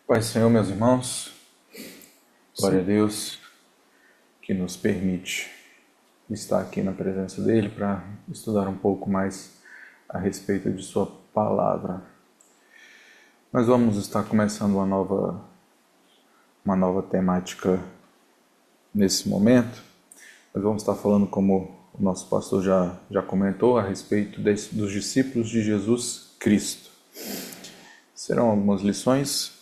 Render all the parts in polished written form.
Pai Senhor, meus irmãos, glória a Deus que nos permite estar aqui na presença dEle para estudar um pouco mais a respeito de Sua palavra. Nós vamos estar começando uma nova temática nesse momento. Nós vamos estar falando, como o nosso pastor já comentou, a respeito dos discípulos de Jesus Cristo. Serão algumas lições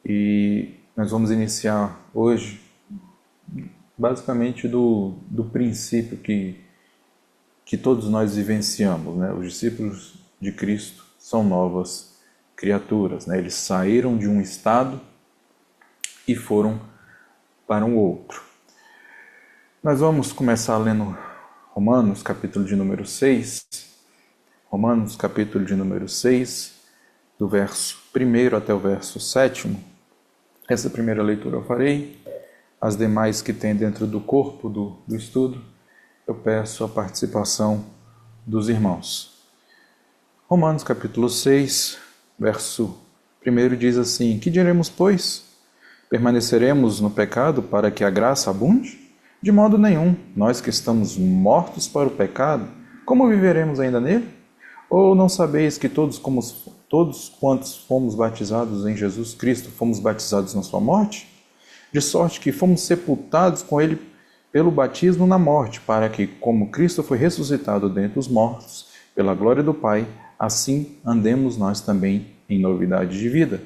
e nós vamos iniciar hoje basicamente do princípio que todos nós vivenciamos, né? Os discípulos de Cristo são novas criaturas, né? Eles saíram de um estado e foram para um outro. Nós vamos começar lendo Romanos, capítulo de número 6. Romanos, capítulo de número 6, do verso 1 até o verso 7. Essa primeira leitura eu farei. As demais que tem dentro do corpo do estudo, eu peço a participação dos irmãos. Romanos capítulo 6, verso 1 diz assim: Que diremos, pois? Permaneceremos no pecado para que a graça abunde? De modo nenhum. Nós que estamos mortos para o pecado, como viveremos ainda nele? Ou não sabeis que todos quantos fomos batizados em Jesus Cristo, fomos batizados na sua morte? De sorte que fomos sepultados com ele pelo batismo na morte, para que, como Cristo foi ressuscitado dentre os mortos, pela glória do Pai, assim andemos nós também em novidade de vida.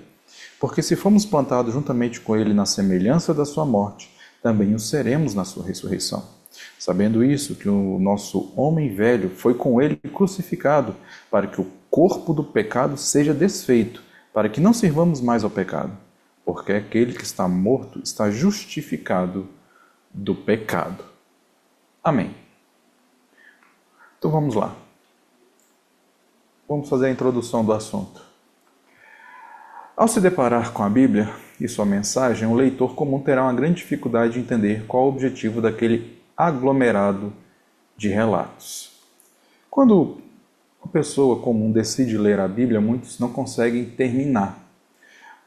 Porque se fomos plantados juntamente com ele na semelhança da sua morte, também o seremos na sua ressurreição. Sabendo isso, que o nosso homem velho foi com ele crucificado, para que o corpo do pecado seja desfeito, para que não sirvamos mais ao pecado, porque aquele que está morto está justificado do pecado. Amém. Então vamos lá. Vamos fazer a introdução do assunto. Ao se deparar com a Bíblia e sua mensagem, o leitor comum terá uma grande dificuldade de entender qual o objetivo daquele aglomerado de relatos. Quando uma pessoa comum decide ler a Bíblia, muitos não conseguem terminar.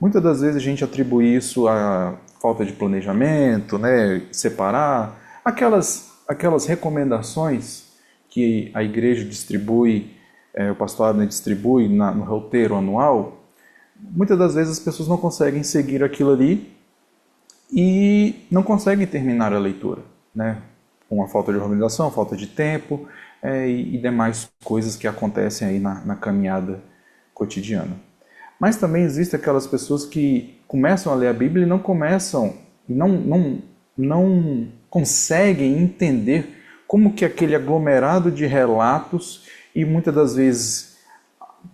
Muitas das vezes a gente atribui isso à falta de planejamento, né? Separar aquelas recomendações que a igreja distribui, o pastor Abner distribui no roteiro anual. Muitas das vezes as pessoas não conseguem seguir aquilo ali e não conseguem terminar a leitura, né? Com a falta de organização, falta de tempo e demais coisas que acontecem aí na caminhada cotidiana. Mas também existem aquelas pessoas que começam a ler a Bíblia e não conseguem entender como que aquele aglomerado de relatos e muitas das vezes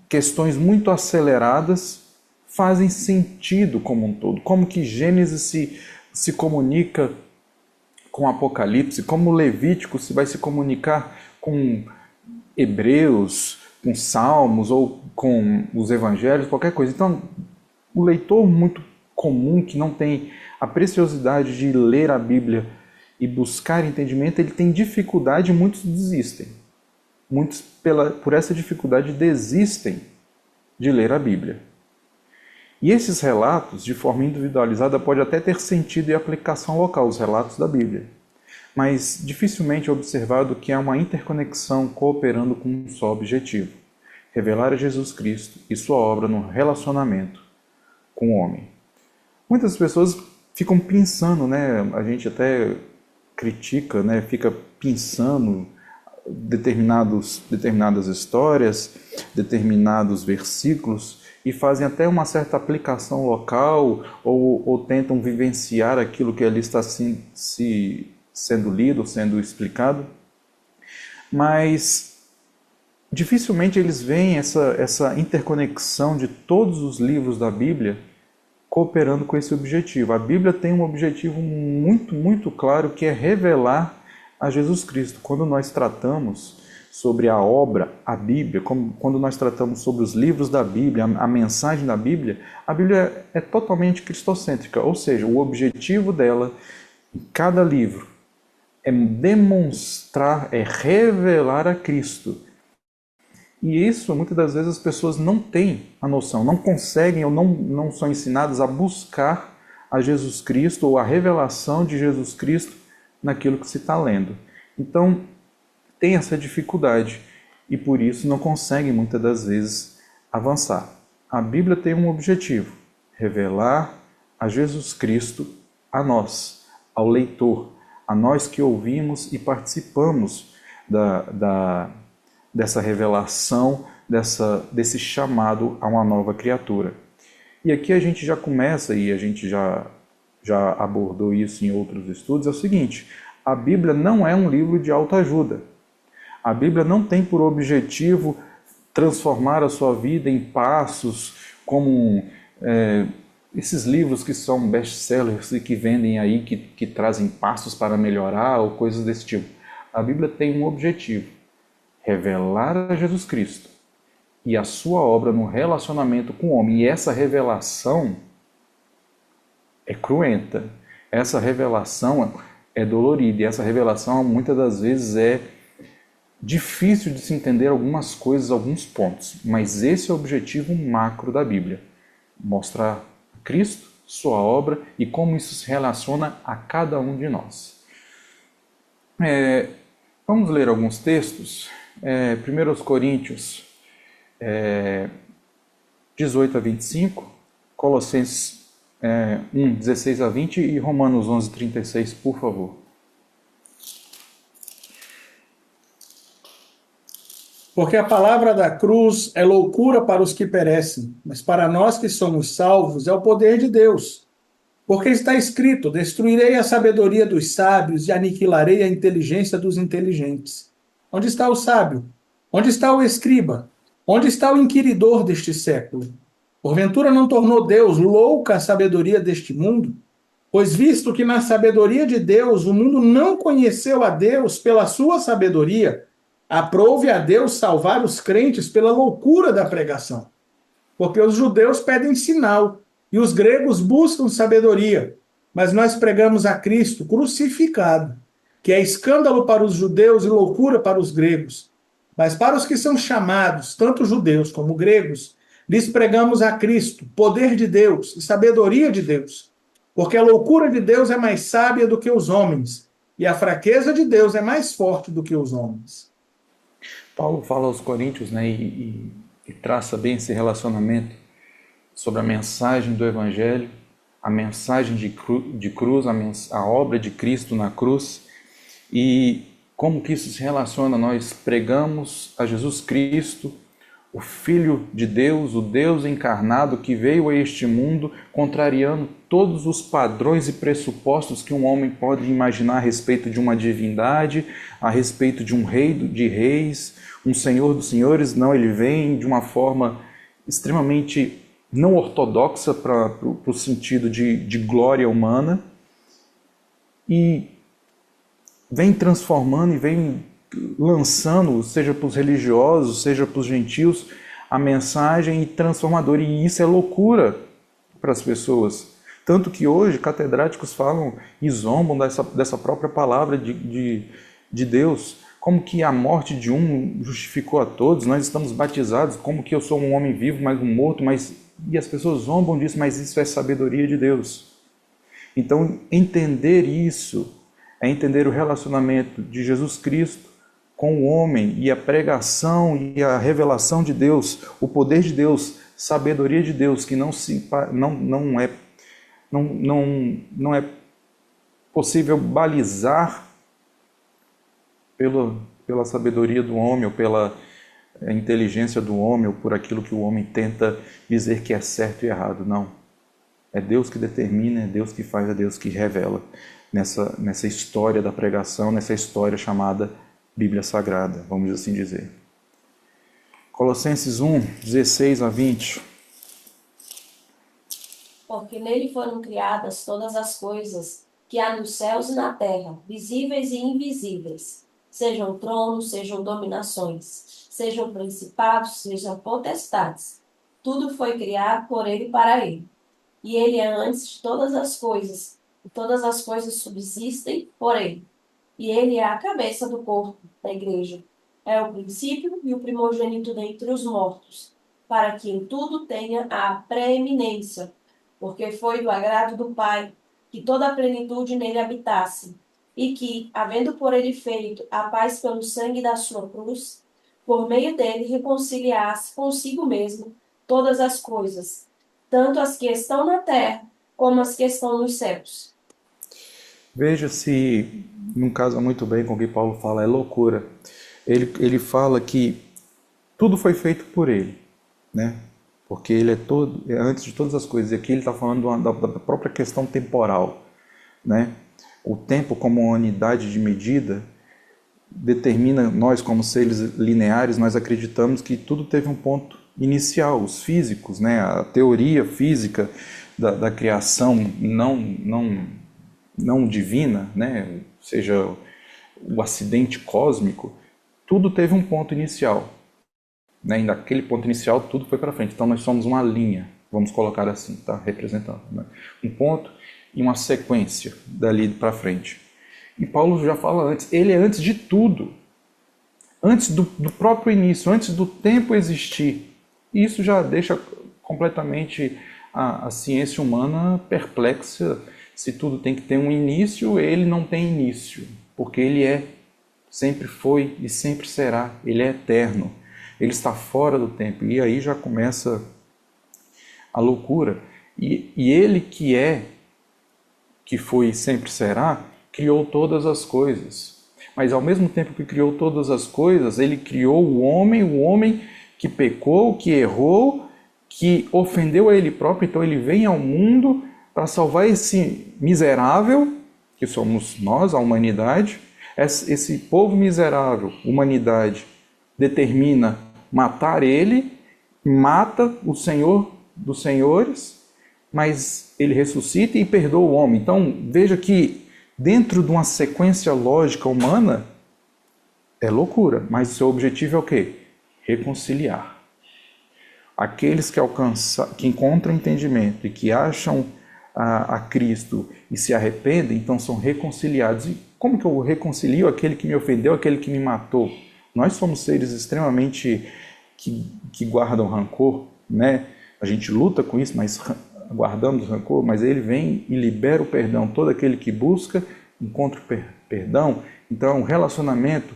questões muito aceleradas fazem sentido como um todo. Como que Gênesis se comunica com Apocalipse, como Levítico vai se comunicar com Hebreus, com Salmos ou com os Evangelhos, qualquer coisa. Então, o leitor muito comum, que não tem a preciosidade de ler a Bíblia e buscar entendimento, ele tem dificuldade e muitos desistem. Muitos, por essa dificuldade, desistem de ler a Bíblia. E esses relatos, de forma individualizada, pode até ter sentido e aplicação local, os relatos da Bíblia. Mas dificilmente é observado que há uma interconexão cooperando com um só objetivo: revelar a Jesus Cristo e sua obra no relacionamento com o homem. Muitas pessoas ficam pensando, né? A gente até critica, né? Fica pensando determinadas histórias, determinados versículos, e fazem até uma certa aplicação local ou tentam vivenciar aquilo que ali está sendo lido, sendo explicado, mas dificilmente eles veem essa interconexão de todos os livros da Bíblia cooperando com esse objetivo. A Bíblia tem um objetivo muito, muito claro, que é revelar a Jesus Cristo. Quando nós tratamos sobre a obra, a Bíblia, quando nós tratamos sobre os livros da Bíblia, a mensagem da Bíblia, a Bíblia é totalmente cristocêntrica, ou seja, o objetivo dela, em cada livro, é demonstrar, é revelar a Cristo. E isso, muitas das vezes, as pessoas não têm a noção, não conseguem ou não são ensinadas a buscar a Jesus Cristo ou a revelação de Jesus Cristo naquilo que se está lendo. Então, tem essa dificuldade e por isso não conseguem, muitas das vezes, avançar. A Bíblia tem um objetivo: revelar a Jesus Cristo a nós, ao leitor, a nós que ouvimos e participamos dessa revelação, desse chamado a uma nova criatura. E aqui a gente já começa, e a gente já abordou isso em outros estudos, é o seguinte: a Bíblia não é um livro de autoajuda. A Bíblia não tem por objetivo transformar a sua vida em passos, como esses livros que são best-sellers e que vendem aí, que trazem passos para melhorar ou coisas desse tipo. A Bíblia tem um objetivo: revelar a Jesus Cristo e a sua obra no relacionamento com o homem. E essa revelação é cruenta, essa revelação é dolorida, e essa revelação muitas das vezes é difícil de se entender algumas coisas, alguns pontos, mas esse é o objetivo macro da Bíblia: mostrar Cristo, sua obra e como isso se relaciona a cada um de nós. Vamos ler alguns textos. 1 Coríntios 18 a 25, Colossenses 1, 16 a 20 e Romanos 11, 36, por favor. Porque a palavra da cruz é loucura para os que perecem, mas para nós que somos salvos é o poder de Deus. Porque está escrito: destruirei a sabedoria dos sábios e aniquilarei a inteligência dos inteligentes. Onde está o sábio? Onde está o escriba? Onde está o inquiridor deste século? Porventura não tornou Deus louca a sabedoria deste mundo? Pois visto que na sabedoria de Deus o mundo não conheceu a Deus pela sua sabedoria, aprove a Deus salvar os crentes pela loucura da pregação. Porque os judeus pedem sinal e os gregos buscam sabedoria, mas nós pregamos a Cristo crucificado, que é escândalo para os judeus e loucura para os gregos. Mas para os que são chamados, tanto judeus como gregos, lhes pregamos a Cristo, poder de Deus e sabedoria de Deus. Porque a loucura de Deus é mais sábia do que os homens, e a fraqueza de Deus é mais forte do que os homens. Paulo fala aos Coríntios, né, e traça bem esse relacionamento sobre a mensagem do Evangelho, a mensagem de cruz, a obra de Cristo na cruz, e como que isso se relaciona. Nós pregamos a Jesus Cristo, o Filho de Deus, o Deus encarnado que veio a este mundo, contrariando todos os padrões e pressupostos que um homem pode imaginar a respeito de uma divindade, a respeito de um rei de reis, um senhor dos senhores. Não, ele vem de uma forma extremamente não ortodoxa para o sentido de glória humana, e vem transformando e vem lançando, seja para os religiosos, seja para os gentios, a mensagem transformadora. E isso é loucura para as pessoas. Tanto que hoje catedráticos falam e zombam dessa própria palavra de Deus. Como que a morte de um justificou a todos? Nós estamos batizados, como que eu sou um homem vivo, mas um morto, e as pessoas zombam disso, mas isso é sabedoria de Deus. Então, entender isso é entender o relacionamento de Jesus Cristo com o homem, e a pregação e a revelação de Deus, o poder de Deus, sabedoria de Deus, que não é possível balizar pela sabedoria do homem, ou pela inteligência do homem, ou por aquilo que o homem tenta dizer que é certo e errado. Não. É Deus que determina, é Deus que faz, é Deus que revela nessa história da pregação, nessa história chamada Bíblia Sagrada, vamos assim dizer. Colossenses 1, 16 a 20. Porque nele foram criadas todas as coisas que há nos céus e na terra, visíveis e invisíveis, sejam tronos, sejam dominações, sejam principados, sejam potestades. Tudo foi criado por ele e para ele. E ele é antes de todas as coisas, e todas as coisas subsistem por ele. E ele é a cabeça do corpo, da igreja. É o princípio e o primogênito dentre os mortos, para que em tudo tenha a preeminência, porque foi do agrado do Pai que toda a plenitude nele habitasse, e que, havendo por ele feito a paz pelo sangue da sua cruz, por meio dele reconciliasse consigo mesmo todas as coisas, tanto as que estão na terra como as que estão nos céus. Veja se não casa muito bem com o que Paulo fala, é loucura. Ele fala que tudo foi feito por ele, né? Porque ele é antes de todas as coisas. E aqui ele está falando da própria questão temporal, né? O tempo como uma unidade de medida determina, nós como seres lineares, nós acreditamos que tudo teve um ponto inicial, os físicos, né? A teoria física da criação não divina, né? Seja o acidente cósmico, tudo teve um ponto inicial, né? E daquele ponto inicial tudo foi para frente. Então nós somos uma linha, vamos colocar assim, tá? Representando, né? Um ponto e uma sequência dali para frente. E Paulo já fala antes, ele é antes de tudo, antes do próprio início, antes do tempo existir. E isso já deixa completamente a ciência humana perplexa. Se tudo tem que ter um início, ele não tem início, porque ele é, sempre foi e sempre será, ele é eterno, ele está fora do tempo. E aí já começa a loucura. E ele que foi e sempre será, criou todas as coisas. Mas ao mesmo tempo que criou todas as coisas, ele criou o homem que pecou, que errou, que ofendeu a ele próprio. Então ele vem ao mundo para salvar esse miserável, que somos nós, a humanidade. Esse povo miserável, humanidade, determina matar ele, mata o Senhor dos senhores, mas ele ressuscita e perdoa o homem. Então veja que dentro de uma sequência lógica humana é loucura, mas o seu objetivo é o quê? Reconciliar. Aqueles que encontram entendimento e que acham a Cristo e se arrependem, então são reconciliados. E como que eu reconcilio aquele que me ofendeu, aquele que me matou? Nós somos seres extremamente que guardam rancor, né? A gente luta com isso, mas guardamos rancor, mas ele vem e libera o perdão. Todo aquele que busca, encontra o perdão. Então é um relacionamento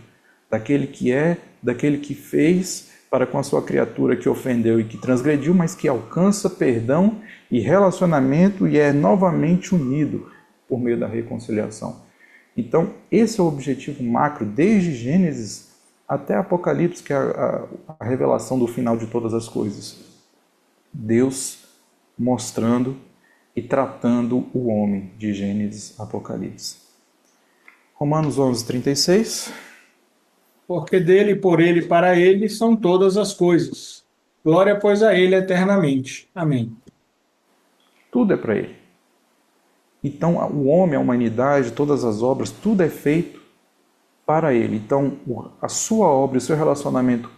daquele que é, daquele que fez para com a sua criatura que ofendeu e que transgrediu, mas que alcança perdão e relacionamento e é novamente unido por meio da reconciliação. Então esse é o objetivo macro, desde Gênesis até Apocalipse, que é a revelação do final de todas as coisas. Deus mostrando e tratando o homem, de Gênesis a Apocalipse. Romanos 11:36. Porque dele, por ele e para ele são todas as coisas. Glória, pois, a ele eternamente. Amém. Tudo é para ele. Então, o homem, a humanidade, todas as obras, tudo é feito para ele. Então, a sua obra, o seu relacionamento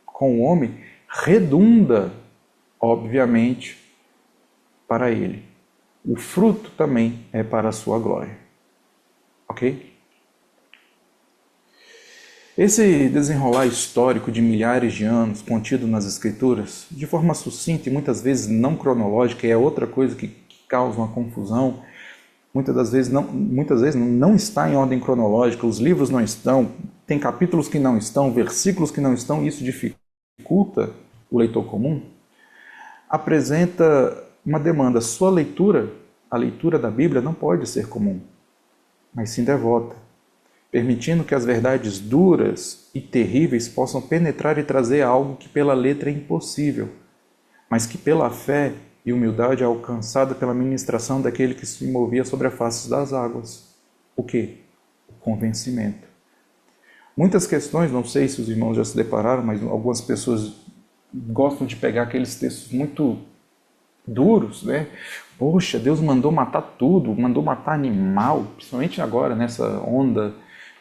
com o homem redunda, obviamente, para ele. O fruto também é para a sua glória. Ok? Esse desenrolar histórico de milhares de anos contido nas Escrituras, de forma sucinta e muitas vezes não cronológica, é outra coisa que causa uma confusão. Muitas vezes não está em ordem cronológica, os livros não estão, tem capítulos que não estão, versículos que não estão, e isso dificulta o leitor comum. Apresenta uma demanda. Sua leitura, a leitura da Bíblia, não pode ser comum, mas sim devota, permitindo que as verdades duras e terríveis possam penetrar e trazer algo que pela letra é impossível, mas que pela fé e humildade é alcançada pela ministração daquele que se movia sobre a face das águas. O quê? O convencimento. Muitas questões, não sei se os irmãos já se depararam, mas algumas pessoas gostam de pegar aqueles textos muito duros, né? Poxa, Deus mandou matar tudo, mandou matar animal, principalmente agora nessa onda,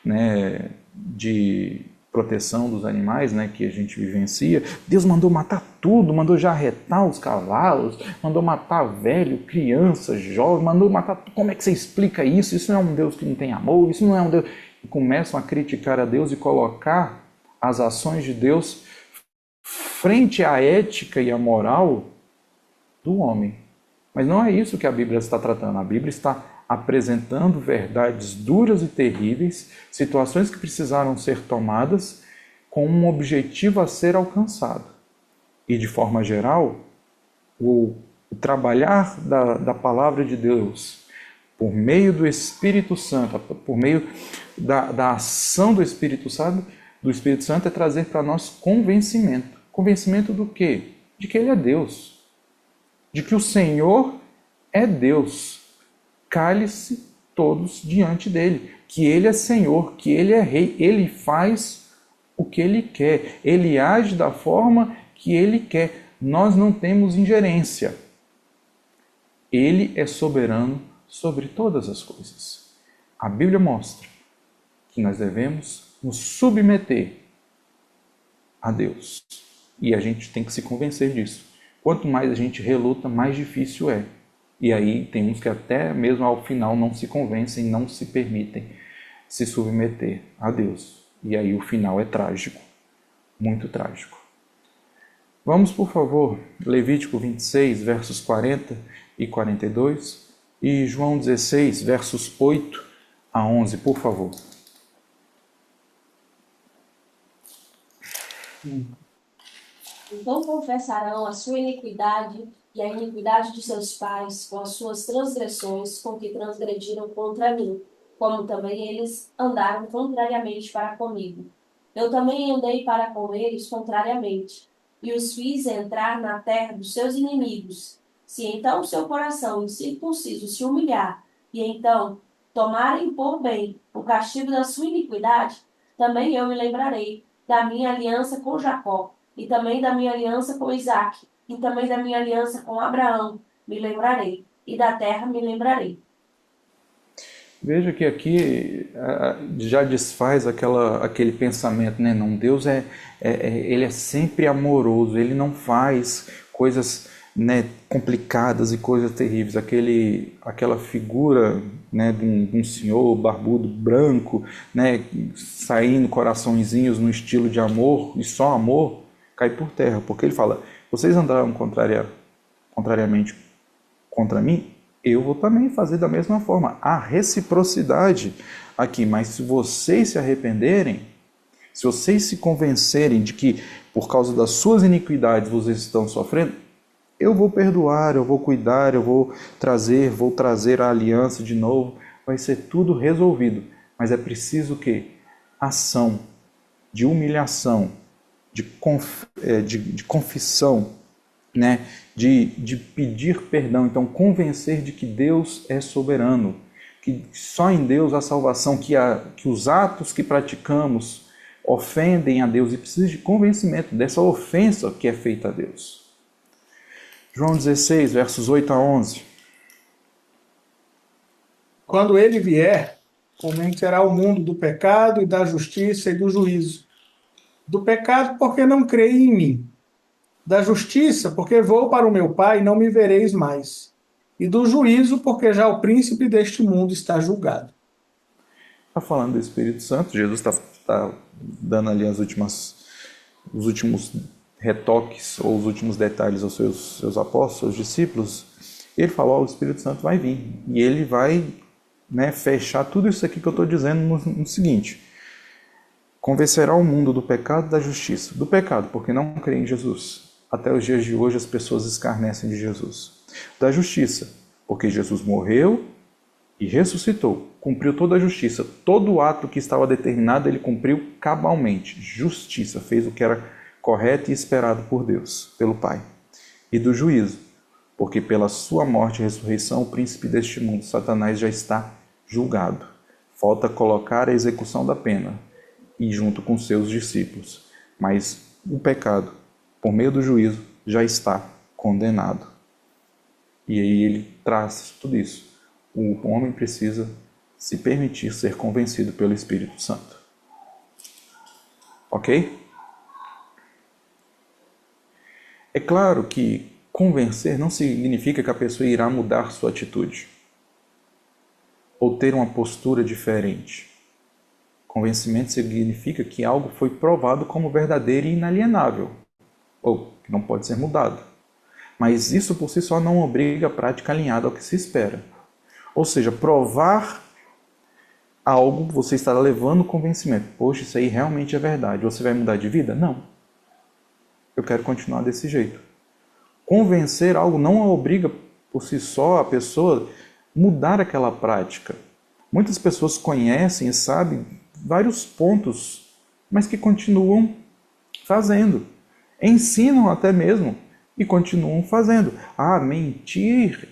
né, de proteção dos animais, né, que a gente vivencia. Deus mandou matar tudo, mandou jarretar os cavalos, mandou matar velho, criança, jovem, mandou matar. Como é que você explica isso? Isso não é um Deus que não tem amor, isso não é um Deus. E começam a criticar a Deus e colocar as ações de Deus frente à ética e à moral do homem. Mas não é isso que a Bíblia está tratando. A Bíblia está apresentando verdades duras e terríveis, situações que precisaram ser tomadas com um objetivo a ser alcançado. E, de forma geral, o trabalhar da palavra de Deus por meio do Espírito Santo, por meio da ação do Espírito Santo é trazer para nós convencimento. Convencimento do quê? De que Ele é Deus. De que o Senhor é Deus. Cale-se todos diante dEle. Que Ele é Senhor, que Ele é Rei. Ele faz o que Ele quer. Ele age da forma que Ele quer. Nós não temos ingerência. Ele é soberano sobre todas as coisas. A Bíblia mostra que nós devemos nos submeter a Deus. E a gente tem que se convencer disso. Quanto mais a gente reluta, mais difícil é. E aí tem uns que até mesmo ao final não se convencem, não se permitem se submeter a Deus. E aí o final é trágico, muito trágico. Vamos, por favor, Levítico 26, versos 40 e 42 e João 16, versos 8 a 11, por favor. Então confessarão a sua iniquidade e a iniquidade de seus pais com as suas transgressões com que transgrediram contra mim, como também eles andaram contrariamente para comigo. Eu também andei para com eles contrariamente, e os fiz entrar na terra dos seus inimigos. Se então o seu coração incircunciso se humilhar, e então tomarem por bem o castigo da sua iniquidade, também eu me lembrarei da minha aliança com Jacó, e também da minha aliança com Isaque, e também da minha aliança com Abraão, me lembrarei, e da terra me lembrarei. Veja que aqui já desfaz aquele pensamento, né? Não, Deus ele é sempre amoroso, ele não faz coisas, né, complicadas e coisas terríveis. Aquela figura, né, de um senhor barbudo branco, né, saindo coraçõezinhos no estilo de amor e só amor, cai por terra, porque ele fala: vocês andaram contrariamente contra mim, eu vou também fazer da mesma forma. Há reciprocidade aqui, mas se vocês se arrependerem, se vocês se convencerem de que por causa das suas iniquidades vocês estão sofrendo, eu vou perdoar, eu vou cuidar, eu vou trazer a aliança de novo, vai ser tudo resolvido. Mas é preciso que ação de humilhação, de confissão, né? de pedir perdão. Então, convencer de que Deus é soberano, que só em Deus há salvação, que os atos que praticamos ofendem a Deus e precisa de convencimento dessa ofensa que é feita a Deus. João 16, versos 8 a 11. Quando ele vier, convencerá o mundo do pecado e da justiça e do juízo. Do pecado, porque não creem em mim. Da justiça, porque vou para o meu Pai e não me vereis mais. E do juízo, porque já o príncipe deste mundo está julgado. Está falando do Espírito Santo. Jesus está dando ali os últimos retoques ou os últimos detalhes aos seus apóstolos, seus discípulos. Ele falou: o Espírito Santo vai vir e ele vai, né, fechar tudo isso aqui que eu estou dizendo no seguinte: convencerá o mundo do pecado e da justiça. Do pecado, porque não creem em Jesus. Até os dias de hoje as pessoas escarnecem de Jesus. Da justiça, porque Jesus morreu e ressuscitou, cumpriu toda a justiça. Todo o ato que estava determinado ele cumpriu cabalmente. Justiça, fez o que era correto e esperado por Deus, pelo Pai. E do juízo, porque pela sua morte e ressurreição o príncipe deste mundo, Satanás, já está julgado. Falta colocar a execução da pena e junto com seus discípulos. Mas o pecado, por meio do juízo, já está condenado. E aí ele traz tudo isso. O homem precisa se permitir ser convencido pelo Espírito Santo. Ok? É claro que convencer não significa que a pessoa irá mudar sua atitude ou ter uma postura diferente. Convencimento significa que algo foi provado como verdadeiro e inalienável, ou que não pode ser mudado. Mas isso por si só não obriga a prática alinhada ao que se espera. Ou seja, provar algo, você está levando convencimento. Poxa, isso aí realmente é verdade. Você vai mudar de vida? Não. Eu quero continuar desse jeito. Convencer algo não a obriga por si só a pessoa mudar aquela prática. Muitas pessoas conhecem e sabem vários pontos, mas que continuam fazendo. Ensinam até mesmo e continuam fazendo. Ah, mentir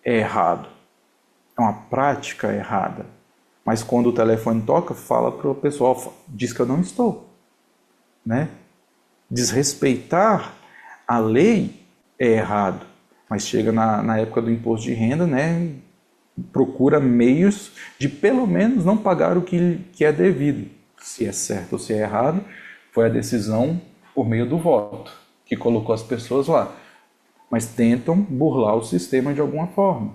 é errado. É uma prática errada. Mas quando o telefone toca, fala para o pessoal, diz que eu não estou. Né? Desrespeitar a lei é errado. Mas chega na época do imposto de renda, né? Procura meios de pelo menos não pagar o que é devido. Se é certo ou se é errado, foi a decisão por meio do voto, que colocou as pessoas lá. Mas tentam burlar o sistema de alguma forma.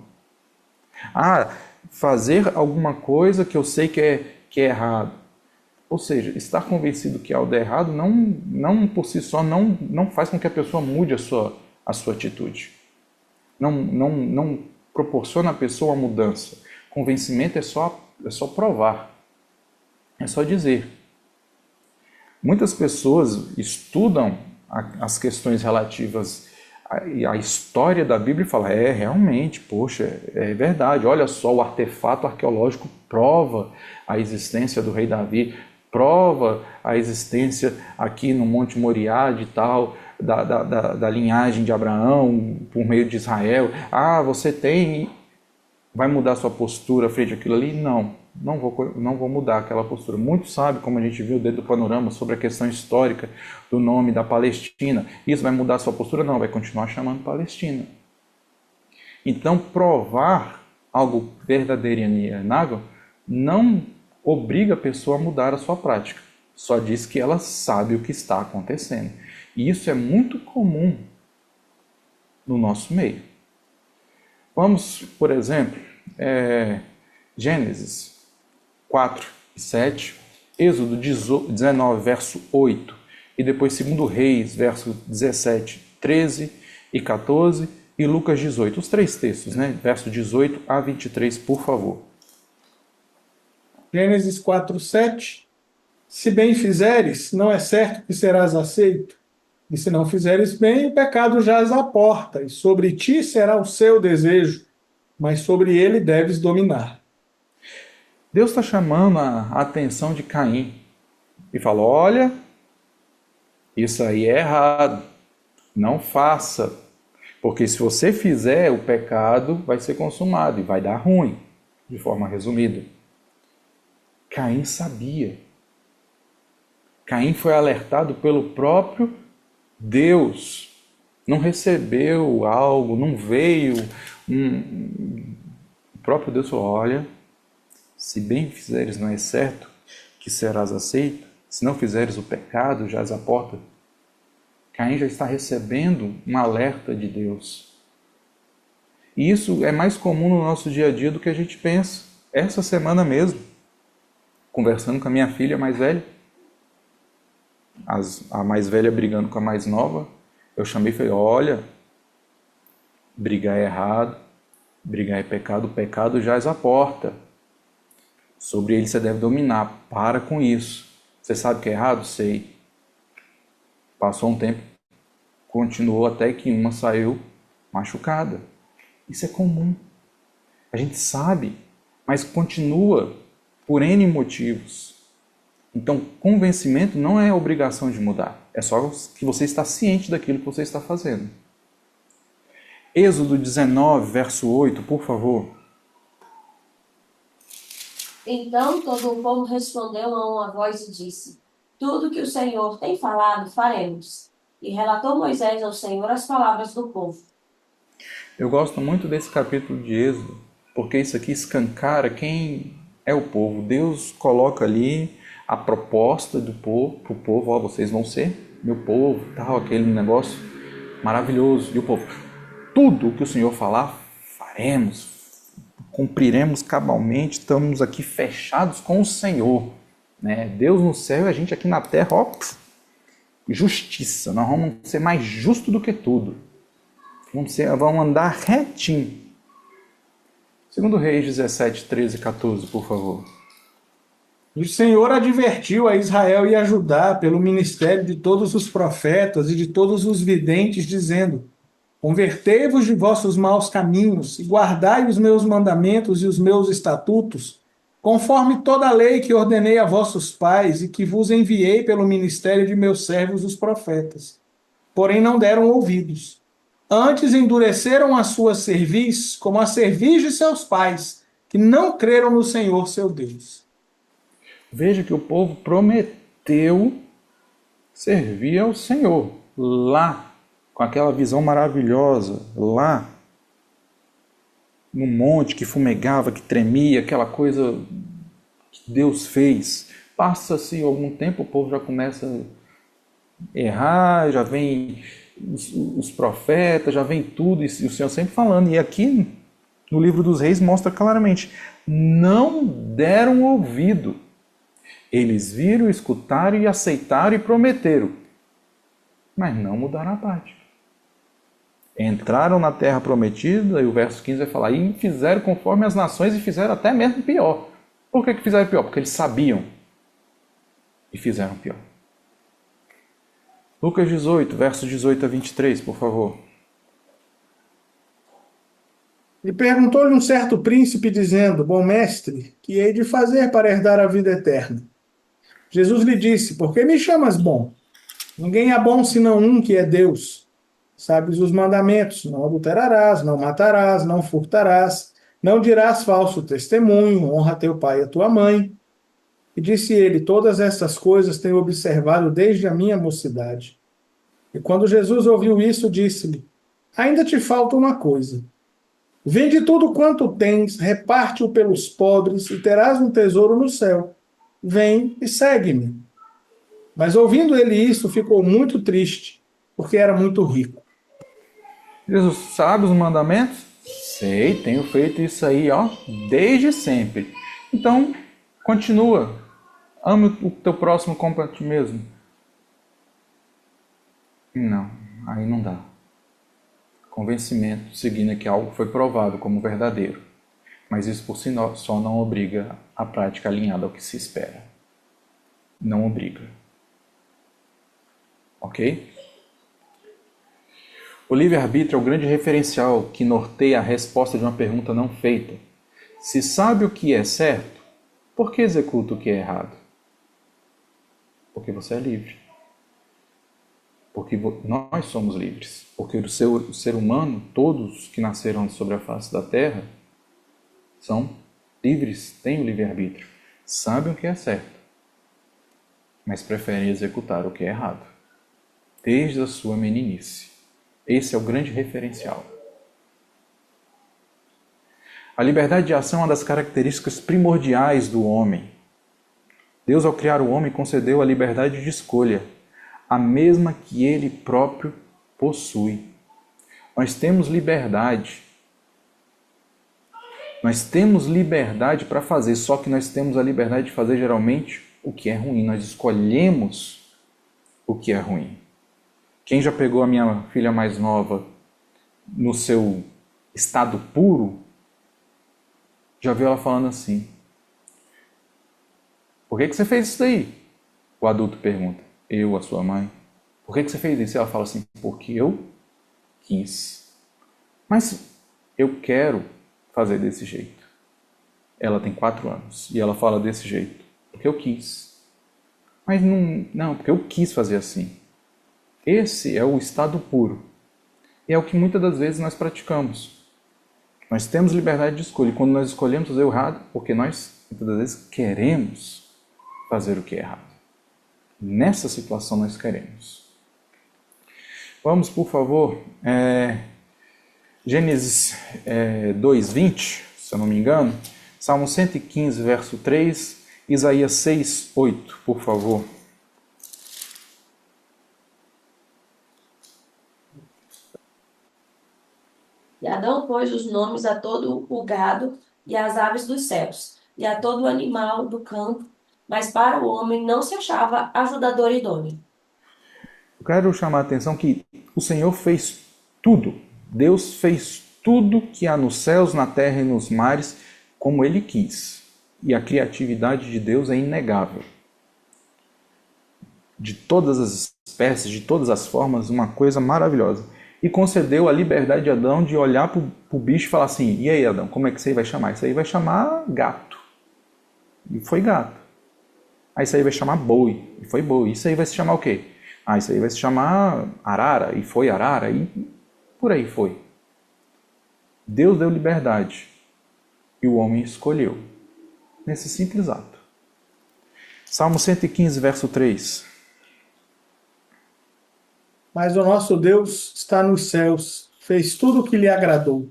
Ah, fazer alguma coisa que eu sei que é errado. Ou seja, estar convencido que algo é errado não por si só não faz com que a pessoa mude a sua atitude. Não proporciona à pessoa a mudança. Convencimento é só provar. É só dizer. Muitas pessoas estudam as questões relativas à história da Bíblia e falam, realmente, poxa, é verdade, olha só, o artefato arqueológico prova a existência do rei Davi, prova a existência aqui no Monte Moriá de tal, da linhagem de Abraão, por meio de Israel. Ah, você vai mudar sua postura frente àquilo ali? Não vou mudar aquela postura. Muitos sabem, como a gente viu dentro do panorama, sobre a questão histórica do nome da Palestina. Isso vai mudar sua postura? Não, vai continuar chamando Palestina. Então, provar algo verdadeiro e inalienável não obriga a pessoa a mudar a sua prática. Só diz que ela sabe o que está acontecendo. E isso é muito comum no nosso meio. Vamos, por exemplo, Gênesis 4 e 7, Êxodo 19, verso 8, e depois 2 Reis, verso 17, 13 e 14, e Lucas 18. Os três textos, né? Verso 18 a 23, por favor. Gênesis 4, 7. Se bem fizeres, não é certo que serás aceito. E se não fizeres bem, o pecado jaz à porta, e sobre ti será o seu desejo, mas sobre ele deves dominar. Deus está chamando a atenção de Caim e fala, olha, isso aí é errado, não faça, porque se você fizer, o pecado vai ser consumado e vai dar ruim, de forma resumida. Caim sabia. Caim foi alertado pelo próprio Deus. Não recebeu algo, não veio. O próprio Deus falou, olha, se bem fizeres não é certo que serás aceito, se não fizeres o pecado, jaz à porta. Caim já está recebendo um alerta de Deus. E isso é mais comum no nosso dia a dia do que a gente pensa. Essa semana mesmo, conversando com a minha filha mais velha, a mais velha brigando com a mais nova, eu chamei e falei, olha, brigar é errado, brigar é pecado, o pecado jaz à porta. Sobre ele você deve dominar, para com isso. Você sabe que é errado? Sei. Passou um tempo, continuou até que uma saiu machucada. Isso é comum. A gente sabe, mas continua por N motivos. Então, convencimento não é obrigação de mudar. É só que você está ciente daquilo que você está fazendo. Êxodo 19, verso 8, por favor. Então todo o povo respondeu a uma voz e disse, tudo que o Senhor tem falado, faremos. E relatou Moisés ao Senhor as palavras do povo. Eu gosto muito desse capítulo de Êxodo, porque isso aqui escancara quem é o povo. Deus coloca ali a proposta do povo, para o povo, ó, vocês vão ser meu povo, tal, aquele negócio maravilhoso. E o povo, tudo o que o Senhor falar, faremos, cumpriremos cabalmente, estamos aqui fechados com o Senhor. né? Deus no céu e a gente aqui na terra, ó, justiça. Nós vamos ser mais justos do que tudo. Vamos andar retinho. 2 Reis 17, 13 e 14, por favor. E o Senhor advertiu a Israel e a Judá pelo ministério de todos os profetas e de todos os videntes, dizendo: Convertei-vos de vossos maus caminhos e guardai os meus mandamentos e os meus estatutos, conforme toda a lei que ordenei a vossos pais e que vos enviei pelo ministério de meus servos os profetas. Porém não deram ouvidos. Antes endureceram a sua cerviz, como a cerviz de seus pais, que não creram no Senhor seu Deus. Veja que o povo prometeu servir ao Senhor lá, com aquela visão maravilhosa, lá no monte que fumegava, que tremia, aquela coisa que Deus fez. Passa-se algum tempo, o povo já começa a errar, já vem os profetas, já vem tudo, e o Senhor sempre falando. E aqui no livro dos Reis mostra claramente: não deram ouvido. Eles viram, escutaram e aceitaram e prometeram, mas não mudaram a prática. Entraram na terra prometida, e o verso 15 vai falar, e fizeram conforme as nações e fizeram até mesmo pior. Por que fizeram pior? Porque eles sabiam e fizeram pior. Lucas 18, versos 18 a 23, por favor. E perguntou-lhe um certo príncipe, dizendo: Bom mestre, que hei de fazer para herdar a vida eterna? Jesus lhe disse: Por que me chamas bom? Ninguém é bom senão um, que é Deus. Sabes os mandamentos: não adulterarás, não matarás, não furtarás, não dirás falso testemunho, honra teu pai e a tua mãe. E disse ele: Todas estas coisas tenho observado desde a minha mocidade. E quando Jesus ouviu isso, disse-lhe: Ainda te falta uma coisa. Vende tudo quanto tens, reparte-o pelos pobres e terás um tesouro no céu. Vem e segue-me. Mas ouvindo ele isso, ficou muito triste, porque era muito rico. Jesus sabe os mandamentos? Sei, tenho feito isso aí, ó, desde sempre. Então, continua. Ame o teu próximo como a ti mesmo. Não, aí não dá. Convencimento, seguindo que algo foi provado como verdadeiro. Mas isso por si só não obriga a prática alinhada ao que se espera. Não obriga. Ok? O livre-arbítrio é o grande referencial que norteia a resposta de uma pergunta não feita. Se sabe o que é certo, por que executa o que é errado? Porque você é livre. Porque nós somos livres. Porque o ser humano, todos que nasceram sobre a face da terra, são livres, têm o livre-arbítrio. Sabem o que é certo, mas preferem executar o que é errado. Desde a sua meninice. Esse é o grande referencial. A liberdade de ação é uma das características primordiais do homem. Deus, ao criar o homem, concedeu a liberdade de escolha, a mesma que ele próprio possui. Nós temos liberdade. Nós temos liberdade para fazer, só que nós temos a liberdade de fazer geralmente o que é ruim. Nós escolhemos o que é ruim. Quem já pegou a minha filha mais nova no seu estado puro, já viu ela falando assim: por que você fez isso daí? O adulto pergunta: eu, a sua mãe. Por que você fez isso? Ela fala assim: porque eu quis. Mas eu quero fazer desse jeito. Ela tem 4 anos e ela fala desse jeito: porque eu quis. Mas não, porque eu quis fazer assim. Esse é o estado puro. E é o que muitas das vezes nós praticamos. Nós temos liberdade de escolha. E quando nós escolhemos fazer o errado, porque nós, muitas das vezes, queremos fazer o que é errado. Nessa situação nós queremos. Vamos, por favor, Gênesis 2:20, se eu não me engano. Salmo 115, verso 3. Isaías 6:8, por favor. E Adão pôs os nomes a todo o gado e às aves dos céus, e a todo animal do campo, mas para o homem não se achava ajudador idôneo. Eu quero chamar a atenção que o Senhor fez tudo. Deus fez tudo que há nos céus, na terra e nos mares, como Ele quis. E a criatividade de Deus é inegável. De todas as espécies, de todas as formas, uma coisa maravilhosa. E concedeu a liberdade de Adão de olhar para o bicho e falar assim, e aí, Adão, como é que isso aí vai chamar? Isso aí vai chamar gato. E foi gato. Aí isso aí vai chamar boi. E foi boi. Isso aí vai se chamar o quê? Ah, isso aí vai se chamar arara. E foi arara. E por aí foi. Deus deu liberdade. E o homem escolheu. Nesse simples ato. Salmo 115, verso 3. Mas o nosso Deus está nos céus, fez tudo o que lhe agradou.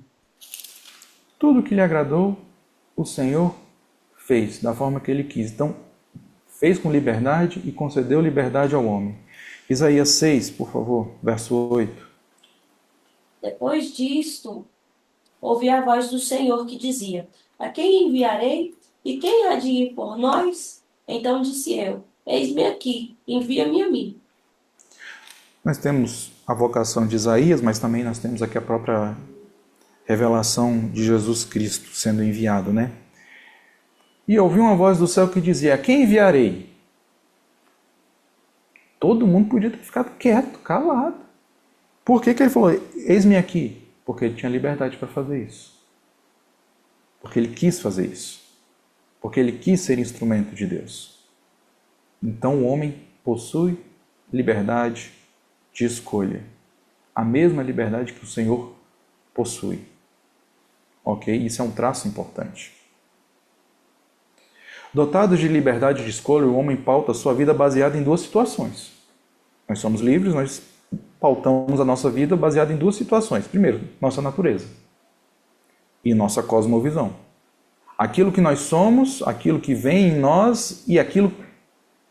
Tudo que lhe agradou, o Senhor fez da forma que Ele quis. Então, fez com liberdade e concedeu liberdade ao homem. Isaías 6, por favor, verso 8. Depois disto, ouvi a voz do Senhor que dizia, a quem enviarei? E quem há de ir por nós? Então disse eu, eis-me aqui, envia-me a mim. Nós temos a vocação de Isaías, mas também nós temos aqui a própria revelação de Jesus Cristo sendo enviado, né? E ouvi uma voz do céu que dizia, a quem enviarei? Todo mundo podia ter ficado quieto, calado. Por que ele falou, eis-me aqui? Porque ele tinha liberdade para fazer isso. Porque ele quis fazer isso. Porque ele quis ser instrumento de Deus. Então o homem possui liberdade de escolha. A mesma liberdade que o Senhor possui. Ok? Isso é um traço importante. Dotado de liberdade de escolha, o homem pauta a sua vida baseada em duas situações. Nós somos livres, nós pautamos a nossa vida baseada em duas situações. Primeiro, nossa natureza e nossa cosmovisão. Aquilo que nós somos, aquilo que vem em nós e aquilo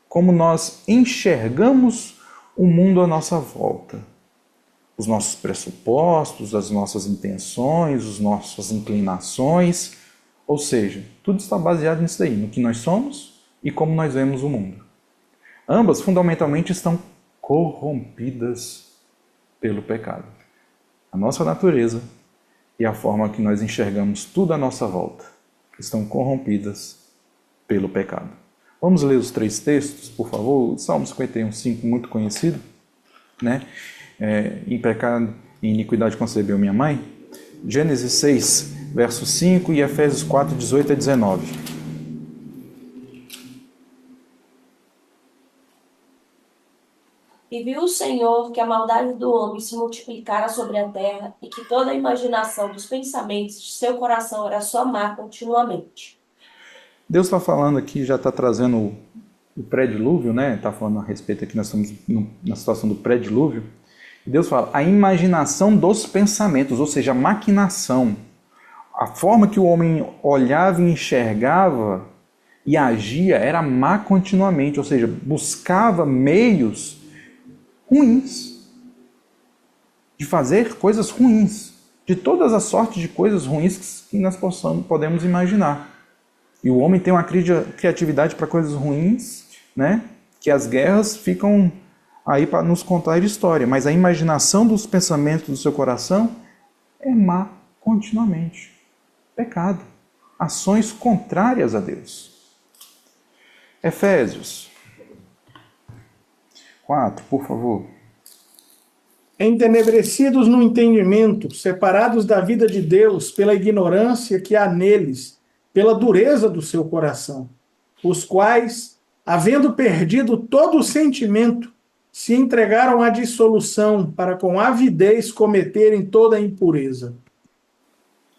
como nós enxergamos o mundo à nossa volta. Os nossos pressupostos, as nossas intenções, as nossas inclinações, ou seja, tudo está baseado nisso aí, no que nós somos e como nós vemos o mundo. Ambas, fundamentalmente, estão corrompidas pelo pecado. A nossa natureza e a forma que nós enxergamos tudo à nossa volta estão corrompidas pelo pecado. Vamos ler os três textos, por favor. Salmo 51:5, muito conhecido, né? Em pecado e iniquidade concebeu minha mãe. Gênesis 6, verso 5 e Efésios 4, 18 a 19. E viu o Senhor que a maldade do homem se multiplicara sobre a terra e que toda a imaginação dos pensamentos de seu coração era só má continuamente. Deus está falando aqui, já está trazendo o pré-dilúvio, né? Está falando a respeito aqui, nós estamos na situação do pré-dilúvio. Deus fala, a imaginação dos pensamentos, ou seja, a maquinação, a forma que o homem olhava e enxergava e agia era má continuamente, ou seja, buscava meios ruins de fazer coisas ruins, de todas as sortes de coisas ruins que nós podemos imaginar. E o homem tem uma criatividade para coisas ruins, né? Que as guerras ficam aí para nos contar a história, mas a imaginação dos pensamentos do seu coração é má continuamente. Pecado. Ações contrárias a Deus. Efésios 4, por favor. Entenebrecidos no entendimento, separados da vida de Deus pela ignorância que há neles, pela dureza do seu coração, os quais, havendo perdido todo o sentimento, se entregaram à dissolução para com avidez cometerem toda a impureza.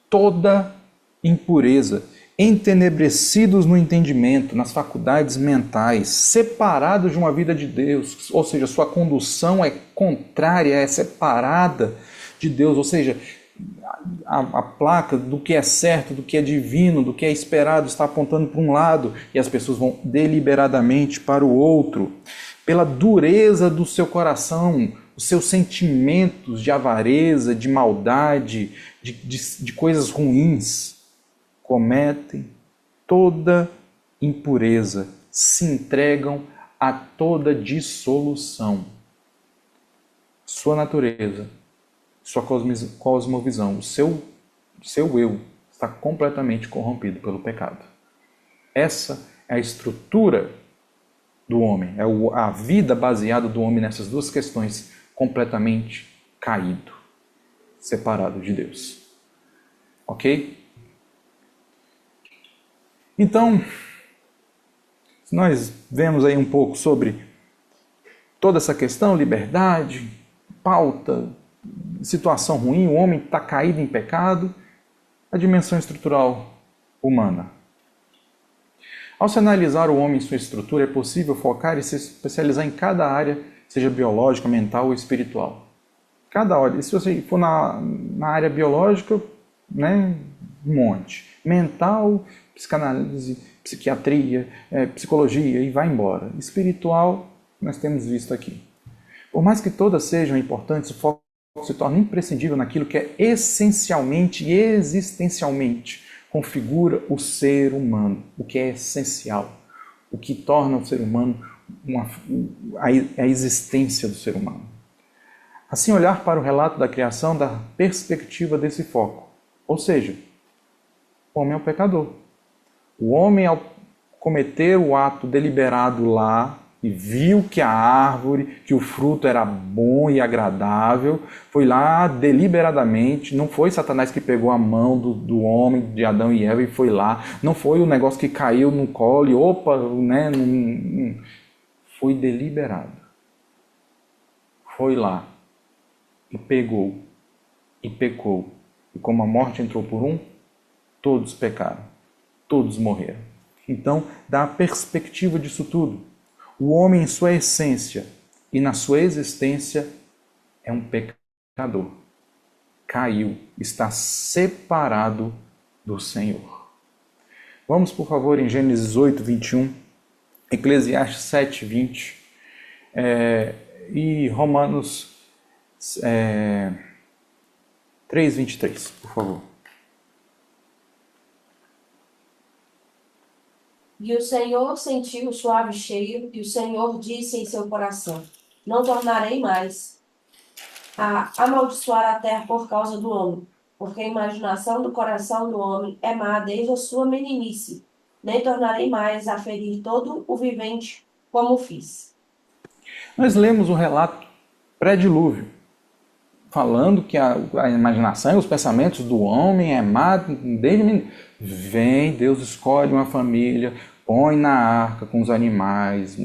Toda impureza. Entenebrecidos no entendimento, nas faculdades mentais, separados de uma vida de Deus, ou seja, sua condução é contrária, é separada de Deus, ou seja, a placa do que é certo, do que é divino, do que é esperado está apontando para um lado e as pessoas vão deliberadamente para o outro. Pela dureza do seu coração, os seus sentimentos de avareza, de maldade, de coisas ruins, cometem toda impureza se entregam a toda dissolução. Sua natureza, sua cosmovisão, o seu eu está completamente corrompido pelo pecado. Essa é a estrutura do homem, é a vida baseada do homem nessas duas questões, completamente caído, separado de Deus. Ok? Então, nós vemos aí um pouco sobre toda essa questão, liberdade, pauta, situação ruim, o homem está caído em pecado, a dimensão estrutural humana. Ao se analisar o homem em sua estrutura, é possível focar e se especializar em cada área, seja biológica, mental ou espiritual. Cada área. Se você for na área biológica, né, um monte. Mental, psicanálise, psiquiatria, psicologia e vai embora. Espiritual, nós temos visto aqui. Por mais que todas sejam importantes, o foco se torna imprescindível naquilo que é essencialmente e existencialmente configura o ser humano, o que é essencial, o que torna o ser humano a existência do ser humano. Assim, olhar para o relato da criação da perspectiva desse foco, ou seja, o homem é um pecador. O homem, ao cometer o ato deliberado lá, e viu que a árvore, que o fruto era bom e agradável, foi lá deliberadamente, não foi Satanás que pegou a mão do homem, de Adão e Eva, e foi lá, não foi o negócio que caiu no colo e opa, né, foi deliberado. Foi lá e pegou e pecou. E como a morte entrou por um, todos pecaram, todos morreram. Então, dá a perspectiva disso tudo. O homem, em sua essência e na sua existência, é um pecador. Caiu, está separado do Senhor. Vamos, por favor, em Gênesis 8, 21, Eclesiastes 7, 20 e Romanos 3, 23, por favor. E o Senhor sentiu o suave cheiro, e o Senhor disse em seu coração: não tornarei mais a amaldiçoar a terra por causa do homem, porque a imaginação do coração do homem é má desde a sua meninice. Nem tornarei mais a ferir todo o vivente como fiz. Nós lemos o relato pré-dilúvio, falando que a imaginação e os pensamentos do homem é má desde... Vem, Deus escolhe uma família, põe na arca com os animais,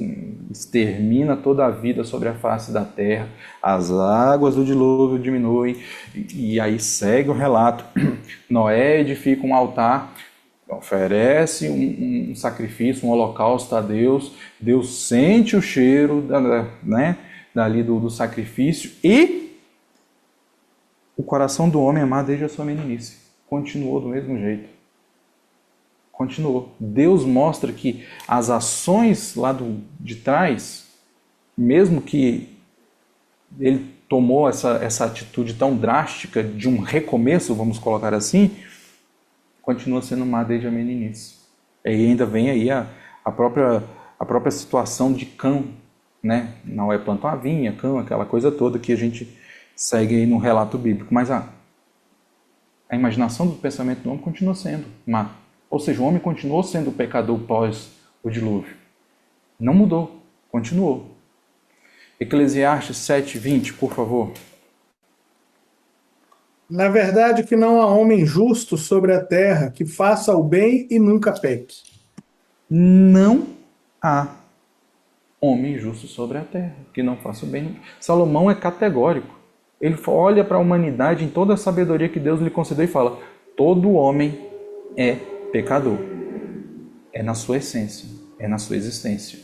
extermina toda a vida sobre a face da terra, as águas do dilúvio diminuem, e aí segue o relato. Noé edifica um altar, oferece um sacrifício, um holocausto a Deus, Deus sente o cheiro dali do sacrifício, e o coração do homem é má desde a sua meninice. Continuou do mesmo jeito. Continuou. Deus mostra que as ações lá de trás, mesmo que ele tomou essa atitude tão drástica de um recomeço, vamos colocar assim, continua sendo má desde a meninice. E ainda vem aí a própria situação de Cã, né? Noé plantou uma vinha, Cã, aquela coisa toda que a gente segue aí no relato bíblico. Mas a imaginação do pensamento do homem continua sendo má. Ou seja, o homem continuou sendo pecador pós o dilúvio. Não mudou, continuou. Eclesiastes 7, 20, por favor. Na verdade que não há homem justo sobre a terra que faça o bem e nunca peque. Não há homem justo sobre a terra que não faça o bem. Salomão é categórico. Ele olha para a humanidade em toda a sabedoria que Deus lhe concedeu e fala: todo homem é pecador. É na sua essência, é na sua existência.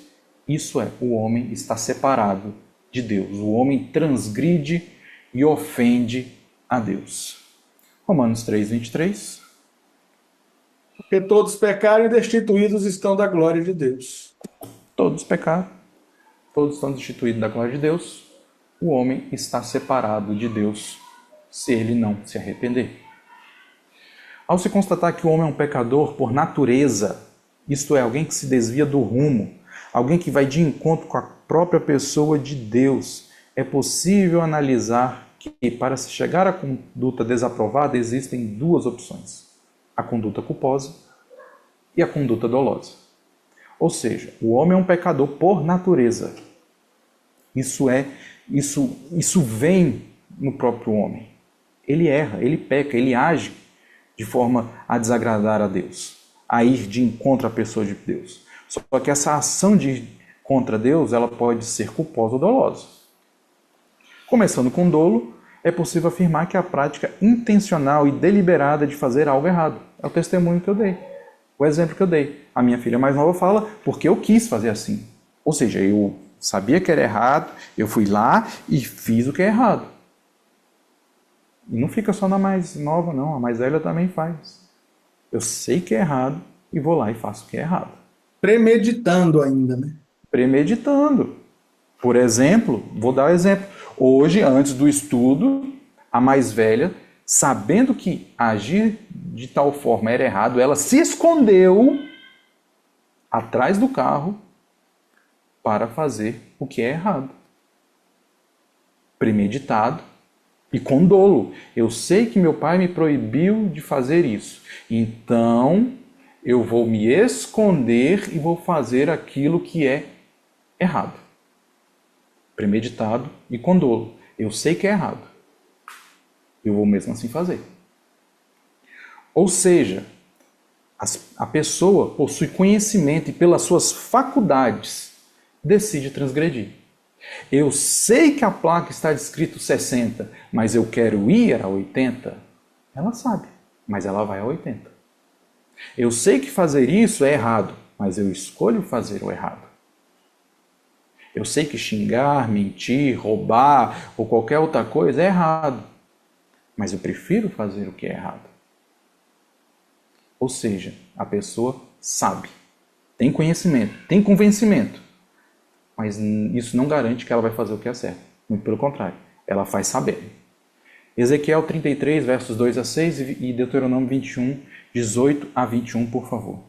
Isso é, o homem está separado de Deus. O homem transgride e ofende a Deus. Romanos 3, 23. Porque todos pecaram e destituídos estão da glória de Deus. Todos pecaram, todos estão destituídos da glória de Deus. O homem está separado de Deus se ele não se arrepender. Ao se constatar que o homem é um pecador por natureza, Isto é, alguém que se desvia do rumo, alguém que vai de encontro com a própria pessoa de Deus. É possível analisar que para se chegar à conduta desaprovada existem duas opções: a conduta culposa e a conduta dolosa. Ou seja, o homem é um pecador por natureza. Isso vem no próprio homem. Ele erra, ele peca, ele age de forma a desagradar a Deus, a ir de encontro à pessoa de Deus. Só que essa ação de ir contra Deus, ela pode ser culposa ou dolosa. Começando com dolo, é possível afirmar que a prática intencional e deliberada de fazer algo errado. É o testemunho que eu dei, o exemplo que eu dei. A minha filha mais nova fala, porque eu quis fazer assim. Ou seja, eu sabia que era errado, eu fui lá e fiz o que é errado. E não fica só na mais nova, não. A mais velha também faz. Eu sei que é errado e vou lá e faço o que é errado. Premeditando ainda, né? Premeditando. Por exemplo, vou dar um exemplo. Hoje, antes do estudo, a mais velha, sabendo que agir de tal forma era errado, ela se escondeu atrás do carro para fazer o que é errado. Premeditado e com dolo. Eu sei que meu pai me proibiu de fazer isso. Então, eu vou me esconder e vou fazer aquilo que é errado. Premeditado e com dolo. Eu sei que é errado. Eu vou mesmo assim fazer. Ou seja, a pessoa possui conhecimento e pelas suas faculdades decide transgredir. Eu sei que a placa está escrito 60, mas eu quero ir a 80. Ela sabe, mas ela vai a 80. Eu sei que fazer isso é errado, mas eu escolho fazer o errado. Eu sei que xingar, mentir, roubar ou qualquer outra coisa é errado, mas eu prefiro fazer o que é errado. Ou seja, a pessoa sabe, tem conhecimento, tem convencimento, mas isso não garante que ela vai fazer o que é certo. Muito pelo contrário, ela faz saber. Ezequiel 33, versos 2 a 6 e Deuteronômio 21, 18 a 21, por favor.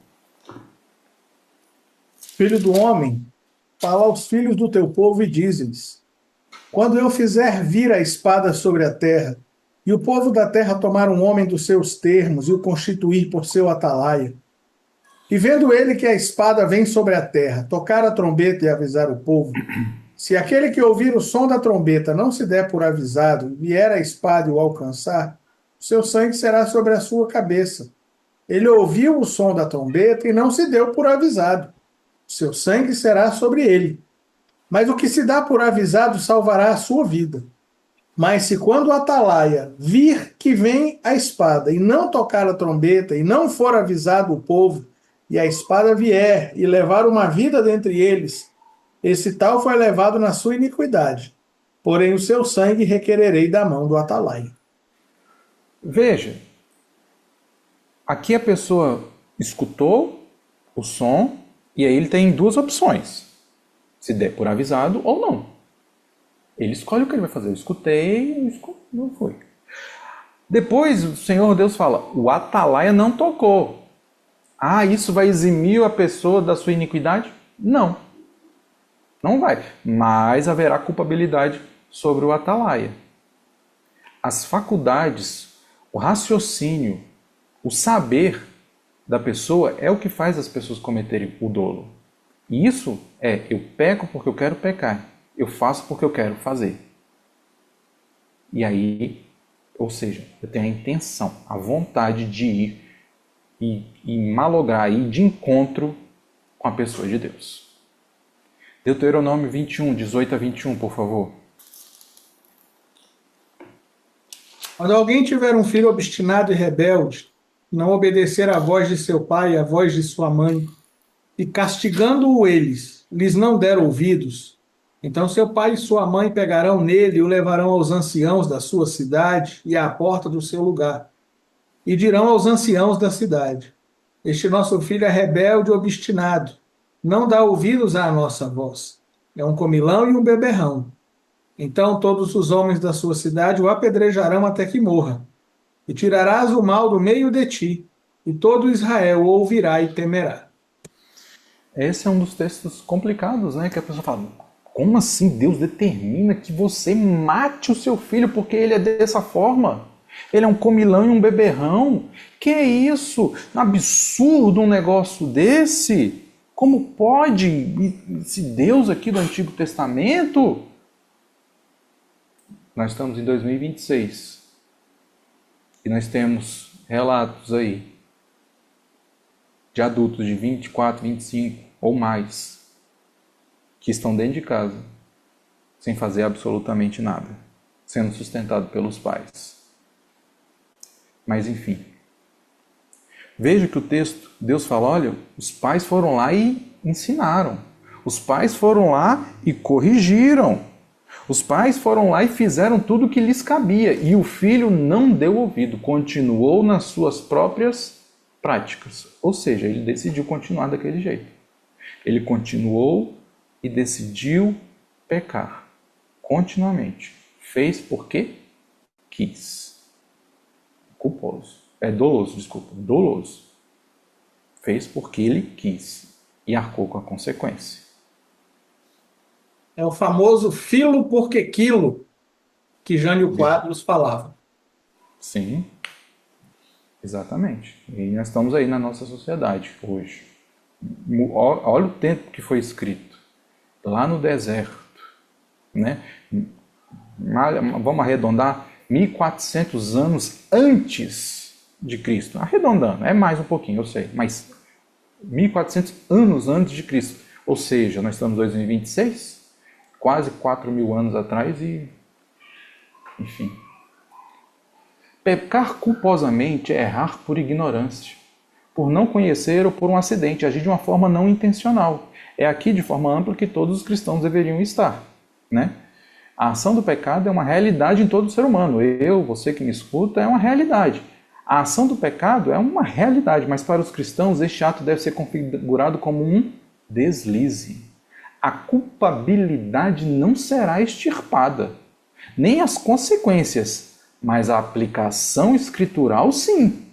Filho do homem, fala aos filhos do teu povo e dize-lhes: quando eu fizer vir a espada sobre a terra, e o povo da terra tomar um homem dos seus termos e o constituir por seu atalaia, e vendo ele que a espada vem sobre a terra, tocar a trombeta e avisar o povo, se aquele que ouvir o som da trombeta não se der por avisado, e vier a espada e o alcançar, o seu sangue será sobre a sua cabeça. Ele ouviu o som da trombeta e não se deu por avisado. O seu sangue será sobre ele. Mas o que se dá por avisado salvará a sua vida. Mas se quando o atalaia vir que vem a espada e não tocar a trombeta e não for avisado o povo, e a espada vier e levar uma vida dentre eles, esse tal foi levado na sua iniquidade. Porém o seu sangue requererei da mão do atalaia. Veja, aqui a pessoa escutou o som e aí ele tem duas opções. Se der por avisado ou não. Ele escolhe o que ele vai fazer. Eu escutei, não foi. Depois o Senhor Deus fala, o atalaia não tocou. Ah, isso vai eximir a pessoa da sua iniquidade? Não. Não vai. Mas haverá culpabilidade sobre o atalaia. As faculdades, o raciocínio, o saber da pessoa é o que faz as pessoas cometerem o dolo. E isso é, eu peco porque eu quero pecar. Eu faço porque eu quero fazer. E aí, ou seja, eu tenho a intenção, a vontade de ir e malograr, ir de encontro com a pessoa de Deus. Deuteronômio 21, 18 a 21, por favor. Quando alguém tiver um filho obstinado e rebelde, não obedecer à voz de seu pai e à voz de sua mãe, e castigando-o eles, lhes não der ouvidos, então seu pai e sua mãe pegarão nele e o levarão aos anciãos da sua cidade e à porta do seu lugar. E dirão aos anciãos da cidade: este nosso filho é rebelde e obstinado, não dá ouvidos à nossa voz. É um comilão e um beberrão. Então todos os homens da sua cidade o apedrejarão até que morra. E tirarás o mal do meio de ti, e todo Israel o ouvirá e temerá. Esse é um dos textos complicados, né? Que a pessoa fala, como assim Deus determina que você mate o seu filho porque ele é dessa forma? Ele é um comilão e um beberrão? Que é isso? Um absurdo um negócio desse? Como pode esse Deus aqui do Antigo Testamento? Nós estamos em 2026 e nós temos relatos aí de adultos de 24, 25 ou mais que estão dentro de casa sem fazer absolutamente nada, sendo sustentado pelos pais. Mas enfim, veja que o texto, Deus fala, olha, os pais foram lá e ensinaram. Os pais foram lá e corrigiram. Os pais foram lá e fizeram tudo o que lhes cabia. E o filho não deu ouvido, continuou nas suas próprias práticas. Ou seja, ele decidiu continuar daquele jeito. Ele continuou e decidiu pecar continuamente. Fez porque quis. Culposo. Doloso. Fez porque ele quis e arcou com a consequência. É o famoso filo porque quilo que Jânio Quadros falava. Sim, exatamente. E nós estamos aí na nossa sociedade hoje. Olha o tempo que foi escrito. Lá no deserto. Né? Vamos arredondar, 1400 anos antes de Cristo. Arredondando, é mais um pouquinho, eu sei. Mas 1400 anos antes de Cristo. Ou seja, nós estamos em 2026, quase 4.000 anos atrás e... Enfim. Pecar culposamente é errar por ignorância, por não conhecer ou por um acidente, agir de uma forma não intencional. É aqui, de forma ampla, que todos os cristãos deveriam estar. Né? A ação do pecado é uma realidade em todo ser humano. Você que me escuta, é uma realidade. A ação do pecado é uma realidade, mas para os cristãos este ato deve ser configurado como um deslize. A culpabilidade não será extirpada, nem as consequências, mas a aplicação escritural sim.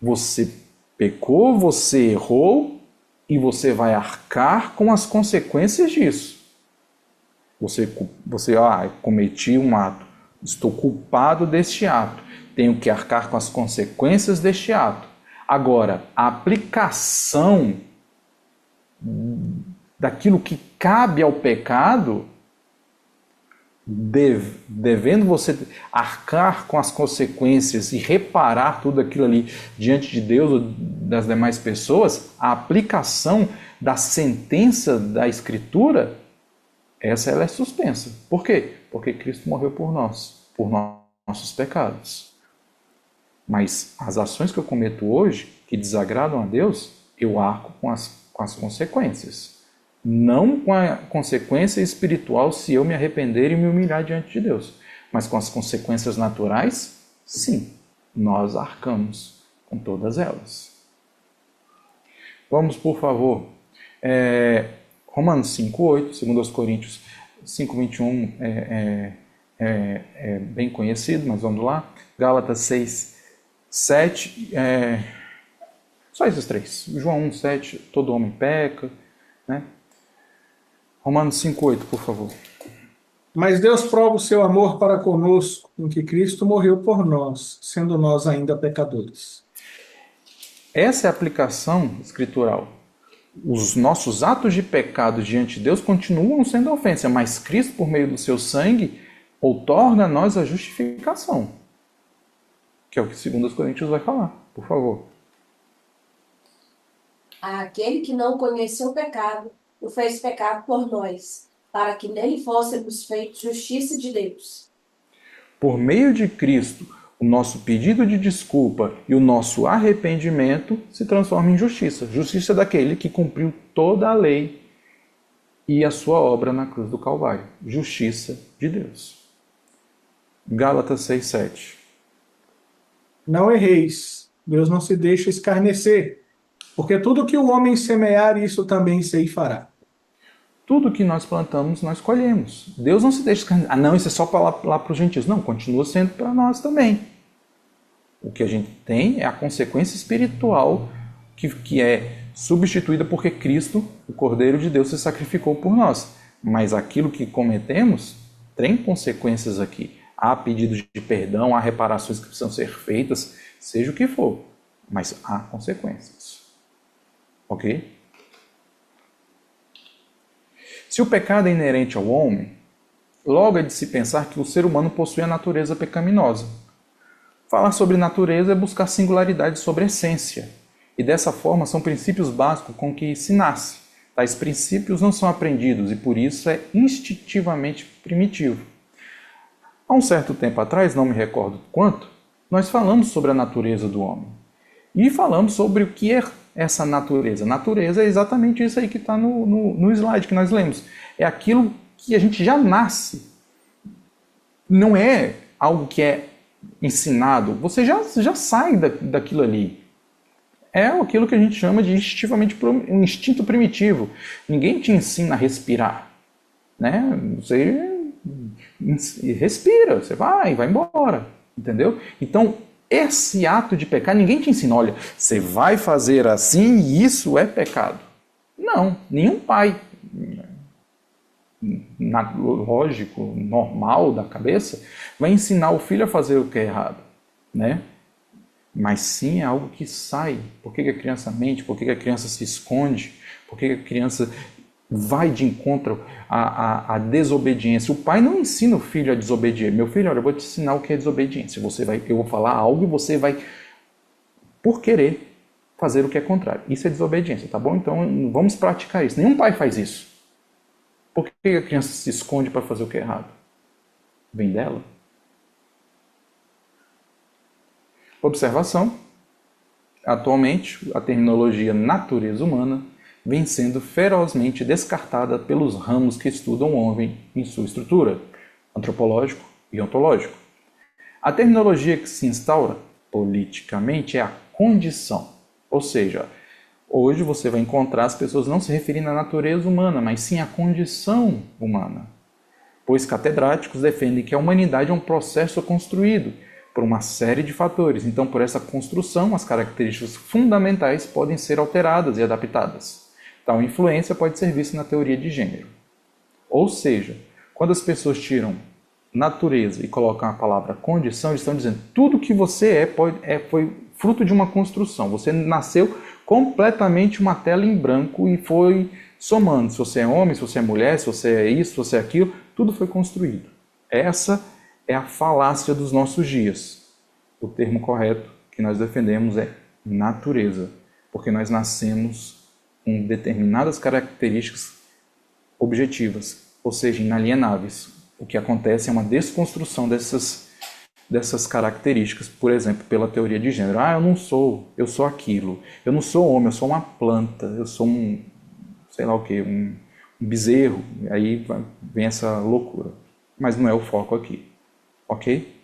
Você pecou, você errou e você vai arcar com as consequências disso. Você cometi um ato, estou culpado deste ato, tenho que arcar com as consequências deste ato. Agora, a aplicação daquilo que cabe ao pecado, devendo você arcar com as consequências e reparar tudo aquilo ali diante de Deus ou das demais pessoas, a aplicação da sentença da Escritura, ela é suspensa. Por quê? Porque Cristo morreu por nós, por nossos pecados. Mas as ações que eu cometo hoje, que desagradam a Deus, eu arco com as consequências. Não com a consequência espiritual se eu me arrepender e me humilhar diante de Deus. Mas com as consequências naturais, sim, nós arcamos com todas elas. Vamos, por favor, Romanos 5,8, 2 Coríntios 5,21 é bem conhecido, mas vamos lá. Gálatas 6,7, só esses três. João 1,7, todo homem peca, né? Romanos 5,8, por favor. Mas Deus prova o seu amor para conosco, em que Cristo morreu por nós, sendo nós ainda pecadores. Essa é a aplicação escritural. Os nossos atos de pecado diante de Deus continuam sendo ofensa, mas Cristo, por meio do seu sangue, outorga a nós a justificação. Que é o que 2 Coríntios vai falar, por favor. Aquele que não conheceu o pecado, o fez pecado por nós, para que nele fôssemos feitos justiça de Deus. Por meio de Cristo, o nosso pedido de desculpa e o nosso arrependimento se transforma em justiça. Justiça daquele que cumpriu toda a lei e a sua obra na cruz do Calvário. Justiça de Deus. Gálatas 6,7. Não erreis, Deus não se deixa escarnecer, porque tudo que o homem semear, isso também ceifará. Tudo que nós plantamos, nós colhemos. Deus não se deixa escarnecer. Ah, não, isso é só para lá para os gentios. Não, continua sendo para nós também. O que a gente tem é a consequência espiritual que é substituída porque Cristo, o Cordeiro de Deus, se sacrificou por nós. Mas aquilo que cometemos tem consequências aqui. Há pedidos de perdão, há reparações que precisam ser feitas, seja o que for, mas há consequências. Ok? Se o pecado é inerente ao homem, logo é de se pensar que o ser humano possui a natureza pecaminosa. Falar sobre natureza é buscar singularidade sobre a essência, e dessa forma são princípios básicos com que se nasce. Tais princípios não são aprendidos e por isso é instintivamente primitivo. Há um certo tempo atrás, não me recordo quanto, nós falamos sobre a natureza do homem. E falamos sobre o que é essa natureza. Natureza é exatamente isso aí que está no slide que nós lemos. É aquilo que a gente já nasce. Não é algo que é ensinado. Você já sai daquilo ali. É aquilo que a gente chama de instintivamente um instinto primitivo. Ninguém te ensina a respirar, né? Você respira, você vai embora, entendeu? Então, esse ato de pecar, ninguém te ensina, olha, você vai fazer assim e isso é pecado. Não, nenhum pai, lógico, normal da cabeça, vai ensinar o filho a fazer o que é errado, né? Mas sim é algo que sai. Por que a criança mente? Por que a criança se esconde? Por que a criança vai de encontro à desobediência? O pai não ensina o filho a desobedecer. Meu filho, olha, eu vou te ensinar o que é desobediência. Eu vou falar algo e você vai, por querer, fazer o que é contrário. Isso é desobediência, tá bom? Então vamos praticar isso. Nenhum pai faz isso. Por que a criança se esconde para fazer o que é errado? Vem dela. Observação. Atualmente, a terminologia natureza humana vem sendo ferozmente descartada pelos ramos que estudam o homem em sua estrutura, antropológico e ontológico. A terminologia que se instaura politicamente é a condição, ou seja, hoje você vai encontrar as pessoas não se referindo à natureza humana, mas sim à condição humana, pois catedráticos defendem que a humanidade é um processo construído por uma série de fatores. Então, por essa construção, as características fundamentais podem ser alteradas e adaptadas. Tal influência pode ser vista na teoria de gênero. Ou seja, quando as pessoas tiram natureza e colocam a palavra condição, eles estão dizendo tudo que você foi fruto de uma construção. Você nasceu completamente uma tela em branco e foi somando. Se você é homem, se você é mulher, se você é isso, se você é aquilo, tudo foi construído. Essa é a falácia dos nossos dias. O termo correto que nós defendemos é natureza, porque nós nascemos com determinadas características objetivas, ou seja, inalienáveis. O que acontece é uma desconstrução dessas características, por exemplo, pela teoria de gênero. Eu sou aquilo. Eu não sou homem, eu sou uma planta, eu sou um, sei lá o que, um bezerro. Aí vem essa loucura. Mas não é o foco aqui. Ok?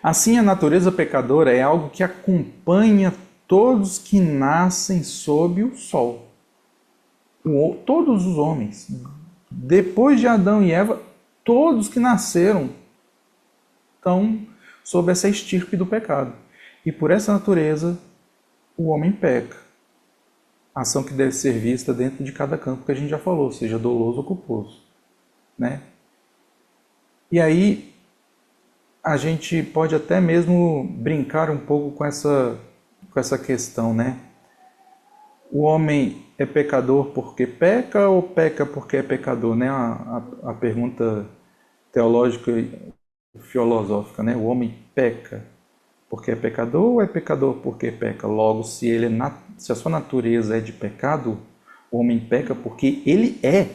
Assim, a natureza pecadora é algo que acompanha todos que nascem sob o sol. Todos os homens. Depois de Adão e Eva, todos que nasceram estão sob essa estirpe do pecado. E por essa natureza, o homem peca. Ação que deve ser vista dentro de cada campo que a gente já falou, seja doloso ou culposo, né? E aí, a gente pode até mesmo brincar um pouco com essa questão, né? O homem é pecador porque peca ou peca porque é pecador, né? A pergunta teológica e filosófica, né? O homem peca porque é pecador ou é pecador porque peca? Logo, se a sua natureza é de pecado, o homem peca porque ele é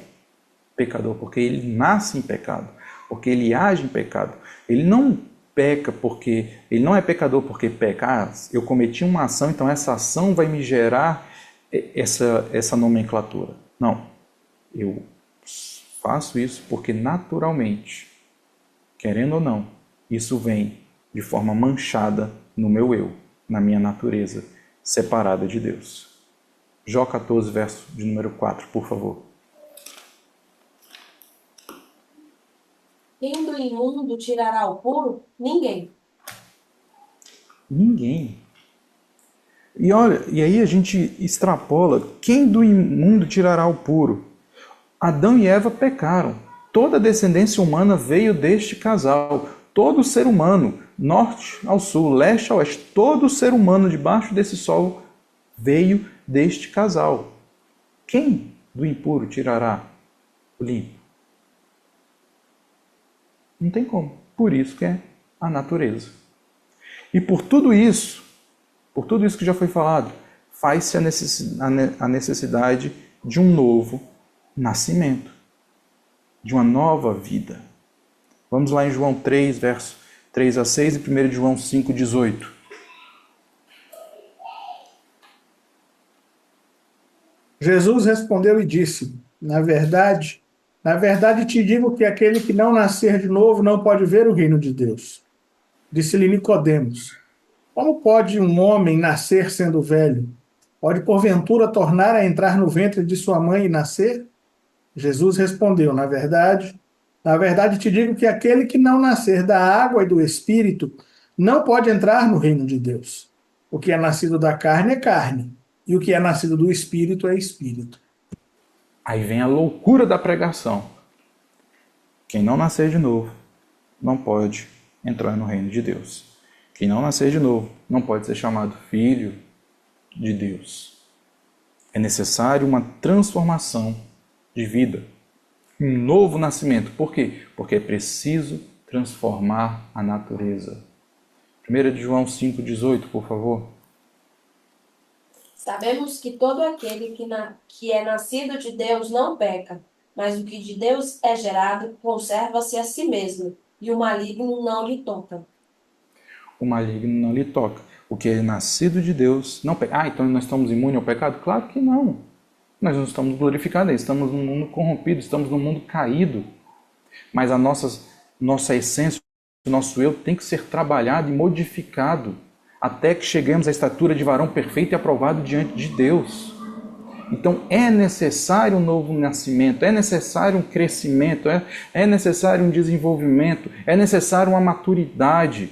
pecador, porque ele nasce em pecado, porque ele age em pecado. Ele não peca porque ele não é pecador porque peca. Eu cometi uma ação, então essa ação vai me gerar essa nomenclatura. Não. Eu faço isso porque naturalmente, querendo ou não, isso vem de forma manchada no meu eu, na minha natureza, separada de Deus. Jó 14, verso de número 4, por favor. Quem do imundo tirará o puro? Ninguém. Ninguém. E olha, e aí a gente extrapola, quem do imundo tirará o puro? Adão e Eva pecaram. Toda a descendência humana veio deste casal. Todo ser humano, norte ao sul, leste a oeste, todo ser humano debaixo desse sol veio deste casal. Quem do impuro tirará o limpo? Não tem como. Por isso que é a natureza. E por tudo isso que já foi falado, faz-se a necessidade de um novo nascimento, de uma nova vida. Vamos lá em João 3, verso 3 a 6 e 1 João 5, 18. Jesus respondeu e disse: na verdade te digo que aquele que não nascer de novo não pode ver o reino de Deus. Disse-lhe Nicodemos: como pode um homem nascer sendo velho? Pode porventura tornar a entrar no ventre de sua mãe e nascer? Jesus respondeu: na verdade te digo que aquele que não nascer da água e do espírito não pode entrar no reino de Deus. O que é nascido da carne é carne, e o que é nascido do espírito é espírito. Aí vem a loucura da pregação. Quem não nascer de novo não pode entrar no reino de Deus. Quem não nascer de novo não pode ser chamado filho de Deus. É necessário uma transformação de vida, um novo nascimento. Por quê? Porque é preciso transformar a natureza. 1 João 5,18, por favor. Sabemos que todo aquele que é nascido de Deus não peca, mas o que de Deus é gerado conserva-se a si mesmo, e o maligno não lhe toca. O maligno não lhe toca. O que é nascido de Deus não peca. Ah, então nós estamos imunes ao pecado? Claro que não. Nós não estamos glorificados, estamos num mundo corrompido, estamos num mundo caído. Mas a nossa essência, o nosso eu tem que ser trabalhado e modificado até que cheguemos à estatura de varão perfeito e aprovado diante de Deus. Então é necessário um novo nascimento, é necessário um crescimento, é necessário um desenvolvimento, é necessário uma maturidade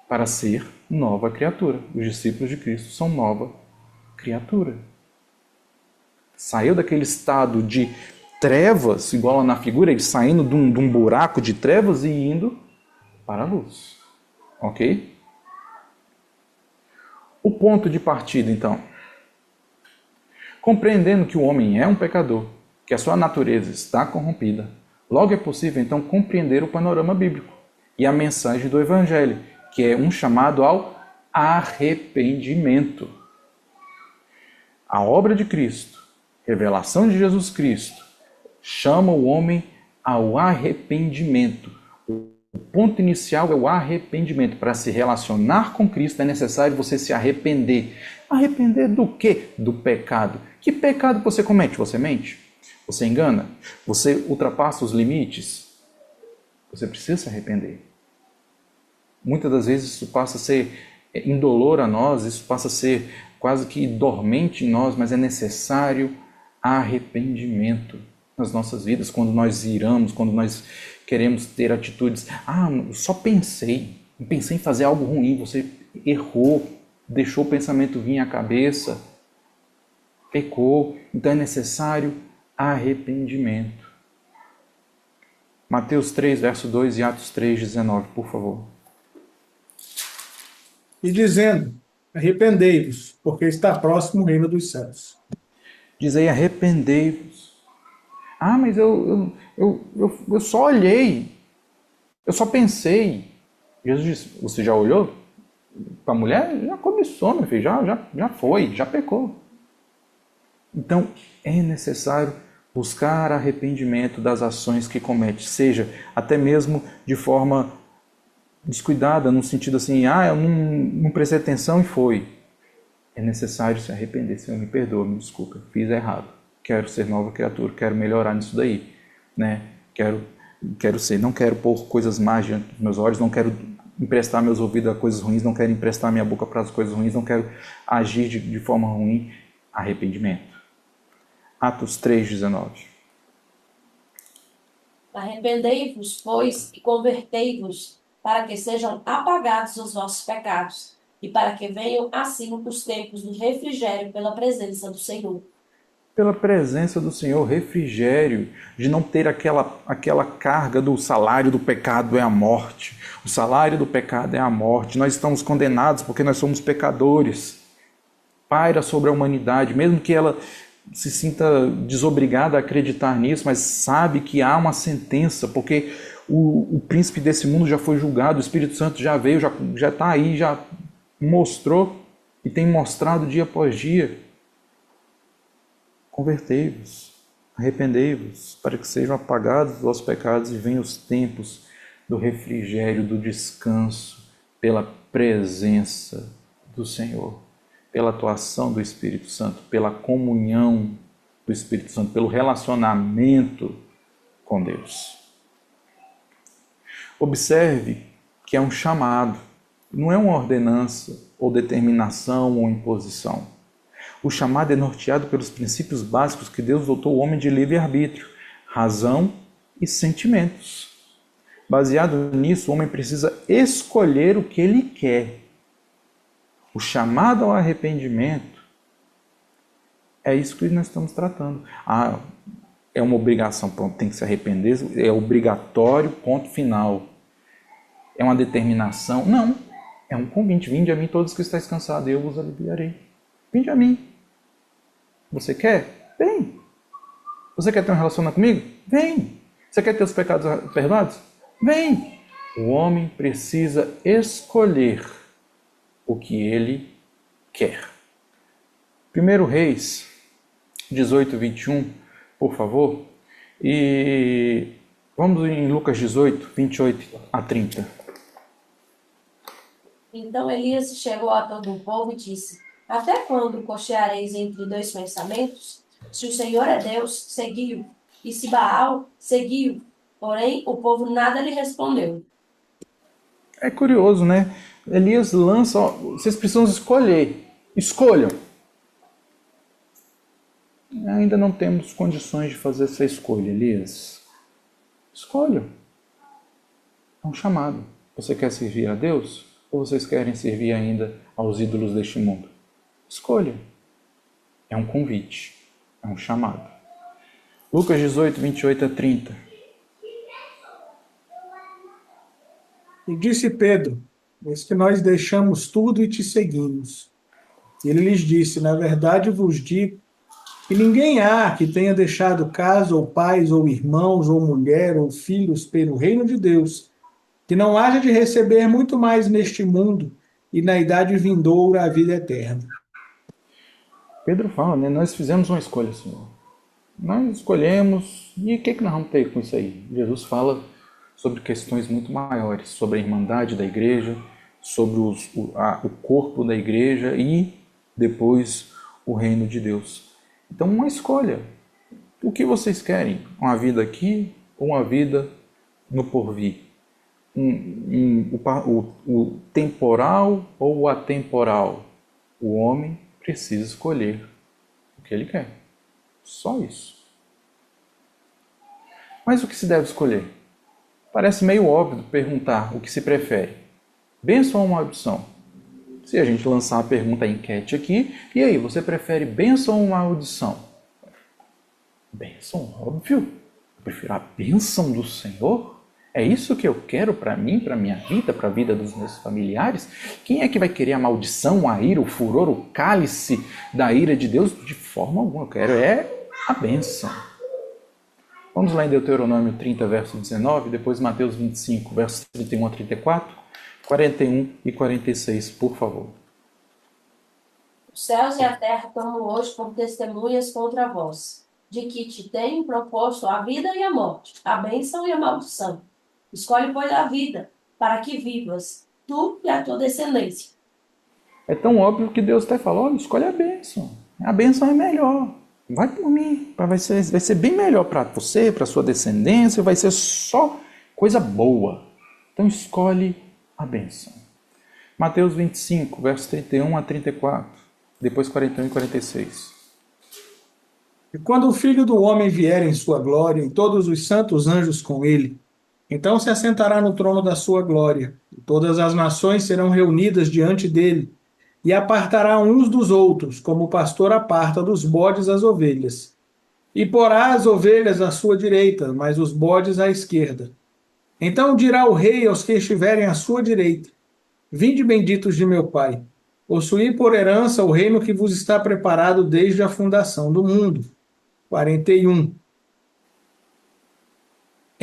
para ser nova criatura. Os discípulos de Cristo são nova criatura. Saiu daquele estado de trevas, igual na figura, ele saindo de um buraco de trevas e indo para a luz. Ok? O ponto de partida, então. Compreendendo que o homem é um pecador, que a sua natureza está corrompida, logo é possível, então, compreender o panorama bíblico e a mensagem do Evangelho, que é um chamado ao arrependimento. A obra de Cristo, revelação de Jesus Cristo, chama o homem ao arrependimento. O ponto inicial é o arrependimento. Para se relacionar com Cristo é necessário você se arrepender. Arrepender do quê? Do pecado. Que pecado você comete? Você mente? Você engana? Você ultrapassa os limites? Você precisa se arrepender. Muitas das vezes isso passa a ser indolor a nós, isso passa a ser quase que dormente em nós, mas é necessário arrependimento nas nossas vidas, quando nós iramos, quando nós queremos ter atitudes. Eu só pensei em fazer algo ruim, você errou, deixou o pensamento vir à cabeça, pecou, então é necessário arrependimento. Mateus 3, verso 2 e Atos 3, 19, por favor. E dizendo: arrependei-vos, porque está próximo o reino dos céus. Diz aí, arrependei-vos. Mas eu só olhei, eu só pensei. Jesus disse, você já olhou para a mulher? Já começou, meu filho, já foi, já pecou. Então, é necessário buscar arrependimento das ações que comete, seja até mesmo de forma descuidada, no sentido assim, eu não prestei atenção e foi. É necessário se arrepender. Senhor, me perdoa, me desculpa, fiz errado. Quero ser nova criatura, quero melhorar nisso daí. Né? Não quero pôr coisas más diante dos meus olhos, não quero emprestar meus ouvidos a coisas ruins, não quero emprestar minha boca para as coisas ruins, não quero agir de forma ruim. Arrependimento. Atos 3, 19. Arrependei-vos, pois, e convertei-vos, para que sejam apagados os vossos pecados, e para que venham assim os tempos do refrigério pela presença do Senhor. Pela presença do Senhor, refrigério, de não ter aquela carga do salário do pecado é a morte. O salário do pecado é a morte. Nós estamos condenados porque nós somos pecadores. Paira sobre a humanidade, mesmo que ela se sinta desobrigada a acreditar nisso, mas sabe que há uma sentença, porque o príncipe desse mundo já foi julgado, o Espírito Santo já veio, já está aí, já mostrou e tem mostrado dia após dia. Convertei-vos, arrependei-vos, para que sejam apagados os vossos pecados e venham os tempos do refrigério, do descanso, pela presença do Senhor, pela atuação do Espírito Santo, pela comunhão do Espírito Santo, pelo relacionamento com Deus. Observe que é um chamado, não é uma ordenança, ou determinação, ou imposição. O chamado é norteado pelos princípios básicos que Deus dotou o homem de livre-arbítrio, razão e sentimentos. Baseado nisso, o homem precisa escolher o que ele quer. O chamado ao arrependimento é isso que nós estamos tratando. É uma obrigação, pronto, tem que se arrepender, é obrigatório, ponto final. É uma determinação? Não. É um convite. Vinde a mim todos que estáis cansados, eu vos aliviarei. Vinde a mim. Você quer? Vem. Você quer ter um relacionamento comigo? Vem. Você quer ter os pecados perdoados? Vem. O homem precisa escolher o que ele quer. 1 Reis 18, 21, por favor. E vamos em Lucas 18, 28 a 30. Então Elias chegou a todo o povo e disse: Até quando cocheareis entre dois pensamentos? Se o Senhor é Deus, seguiu, e se Baal, seguiu. Porém, o povo nada lhe respondeu. É curioso, né? Elias lança, vocês precisam escolher. Escolham. Ainda não temos condições de fazer essa escolha, Elias. Escolham. É um chamado. Você quer servir a Deus? Ou vocês querem servir ainda aos ídolos deste mundo? Escolha. É um convite. É um chamado. Lucas 18, 28 a 30. E disse Pedro: Eis que nós deixamos tudo e te seguimos. E ele lhes disse: Na verdade vos digo que ninguém há que tenha deixado casa, ou pais, ou irmãos, ou mulher, ou filhos pelo reino de Deus, que não haja de receber muito mais neste mundo e na idade vindoura a vida eterna. Pedro fala, né? Nós fizemos uma escolha, Senhor. Nós escolhemos, e o que nós vamos ter com isso aí? Jesus fala sobre questões muito maiores, sobre a irmandade da igreja, sobre o corpo da igreja e depois o reino de Deus. Então, uma escolha. O que vocês querem? Uma vida aqui ou uma vida no porvir? O temporal ou o atemporal? O homem precisa escolher o que ele quer. Só isso. Mas o que se deve escolher? Parece meio óbvio perguntar o que se prefere. Bênção ou maldição? Se a gente lançar a pergunta enquete aqui, e aí, você prefere bênção ou maldição? Bênção, óbvio. Eu prefiro a bênção do Senhor. É isso que eu quero para mim, para minha vida, para a vida dos meus familiares? Quem é que vai querer a maldição, a ira, o furor, o cálice da ira de Deus? De forma alguma, eu quero a bênção. Vamos lá em Deuteronômio 30, verso 19, depois Mateus 25, versos 31 a 34, 41 e 46, por favor. Os céus e a terra tomam hoje como testemunhas contra vós, de que te tenho proposto a vida e a morte, a bênção e a maldição. Escolhe, pois, a vida, para que vivas, tu e a tua descendência. É tão óbvio que Deus até falou, olha, escolhe a bênção. A bênção é melhor. Vai por mim. Vai ser bem melhor para você, para sua descendência, vai ser só coisa boa. Então escolhe a bênção. Mateus 25, versos 31 a 34, depois 41 e 46. E quando o Filho do Homem vier em sua glória, e todos os santos anjos com ele, Então se assentará no trono da sua glória, e todas as nações serão reunidas diante dele, e apartará uns dos outros, como o pastor aparta dos bodes as ovelhas. E porá as ovelhas à sua direita, mas os bodes à esquerda. Então dirá o rei aos que estiverem à sua direita: Vinde benditos de meu Pai, possuí por herança o reino que vos está preparado desde a fundação do mundo. 41.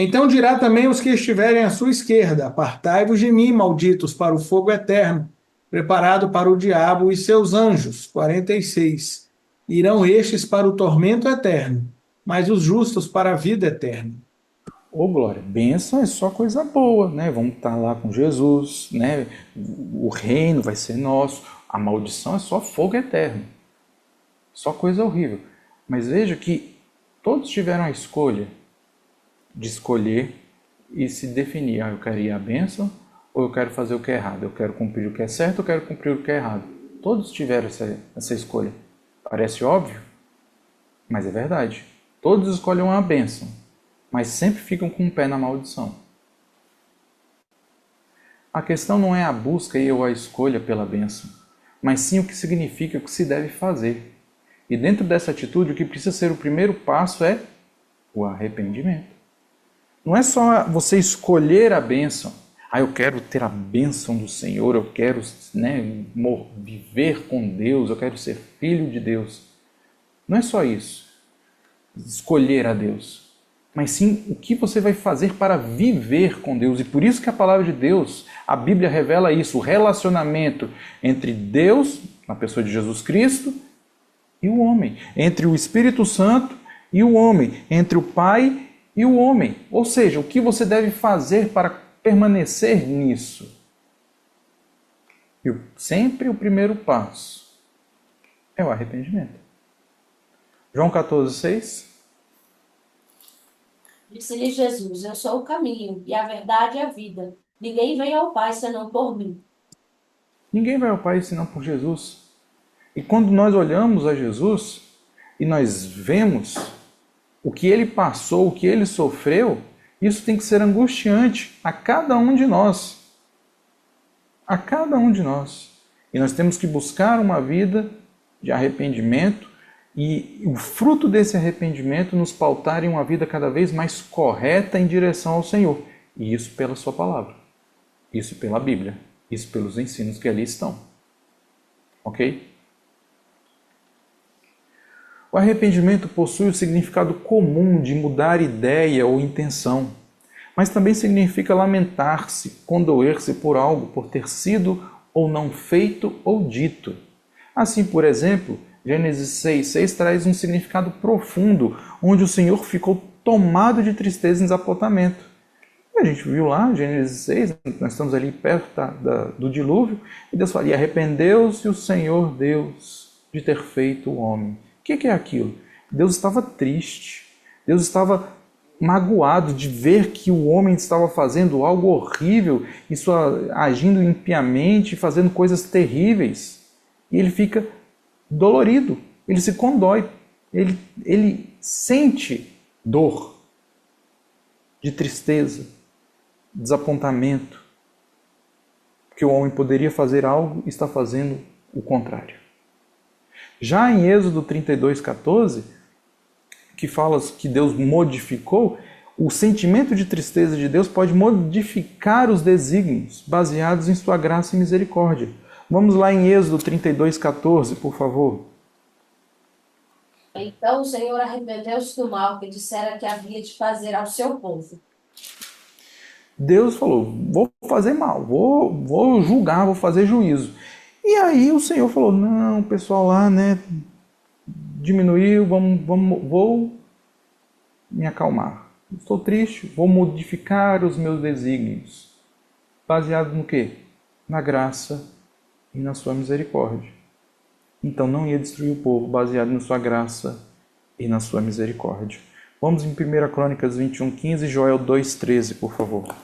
Então dirá também aos que estiverem à sua esquerda: Apartai-vos de mim, malditos, para o fogo eterno, preparado para o diabo e seus anjos. 46. Irão estes para o tormento eterno, mas os justos para a vida eterna. Ô, Glória, bênção é só coisa boa, né? Vamos estar lá com Jesus, né? O reino vai ser nosso. A maldição é só fogo eterno. Só coisa horrível. Mas veja que todos tiveram a escolha de escolher e se definir. Eu quero ir à bênção ou eu quero fazer o que é errado? Eu quero cumprir o que é certo ou eu quero cumprir o que é errado? Todos tiveram essa escolha. Parece óbvio, mas é verdade. Todos escolhem uma bênção, mas sempre ficam com o pé na maldição. A questão não é a busca ou a escolha pela bênção, mas sim o que significa, o que se deve fazer. E dentro dessa atitude, o que precisa ser o primeiro passo é o arrependimento. Não é só você escolher a bênção. Eu quero ter a bênção do Senhor, eu quero, viver com Deus, eu quero ser filho de Deus. Não é só isso, escolher a Deus, mas sim o que você vai fazer para viver com Deus. E por isso que a palavra de Deus, a Bíblia revela isso, o relacionamento entre Deus, na pessoa de Jesus Cristo, e o homem, entre o Espírito Santo e o homem, entre o Pai e o homem. Ou seja, o que você deve fazer para permanecer nisso. E sempre o primeiro passo é o arrependimento. João 14,6. Disse-lhe Jesus: Eu sou o caminho, e a verdade e a vida. Ninguém vem ao Pai senão por mim. Ninguém vai ao Pai senão por Jesus. E quando nós olhamos a Jesus e nós vemos o que ele passou, o que ele sofreu, isso tem que ser angustiante a cada um de nós. A cada um de nós. E nós temos que buscar uma vida de arrependimento e o fruto desse arrependimento nos pautar em uma vida cada vez mais correta em direção ao Senhor. E isso pela sua palavra. Isso pela Bíblia. Isso pelos ensinos que ali estão. Ok? O arrependimento possui o significado comum de mudar ideia ou intenção, mas também significa lamentar-se, condoer-se por algo, por ter sido ou não feito ou dito. Assim, por exemplo, Gênesis 6,6 traz um significado profundo, onde o Senhor ficou tomado de tristeza e desapontamento. A gente viu lá, Gênesis 6, nós estamos ali perto do dilúvio, e Deus fala: e arrependeu-se o Senhor Deus de ter feito o homem. O que é aquilo? Deus estava triste, Deus estava magoado de ver que o homem estava fazendo algo horrível, agindo impiamente, fazendo coisas terríveis. E ele fica dolorido, ele se condói, ele sente dor, de tristeza, desapontamento, porque o homem poderia fazer algo e está fazendo o contrário. Já em Êxodo 32,14, que fala que Deus modificou, o sentimento de tristeza de Deus pode modificar os desígnios baseados em sua graça e misericórdia. Vamos lá em Êxodo 32,14, por favor. Então o Senhor arrependeu-se do mal que dissera que havia de fazer ao seu povo. Deus falou: vou fazer mal, vou julgar, vou fazer juízo. E aí o Senhor falou: não, o pessoal lá, diminuiu, vou me acalmar. Estou triste, vou modificar os meus desígnios. Baseado no quê? Na graça e na sua misericórdia. Então não ia destruir o povo, baseado na sua graça e na sua misericórdia. Vamos em 1 Crônicas 21,15 e Joel 2,13, por favor.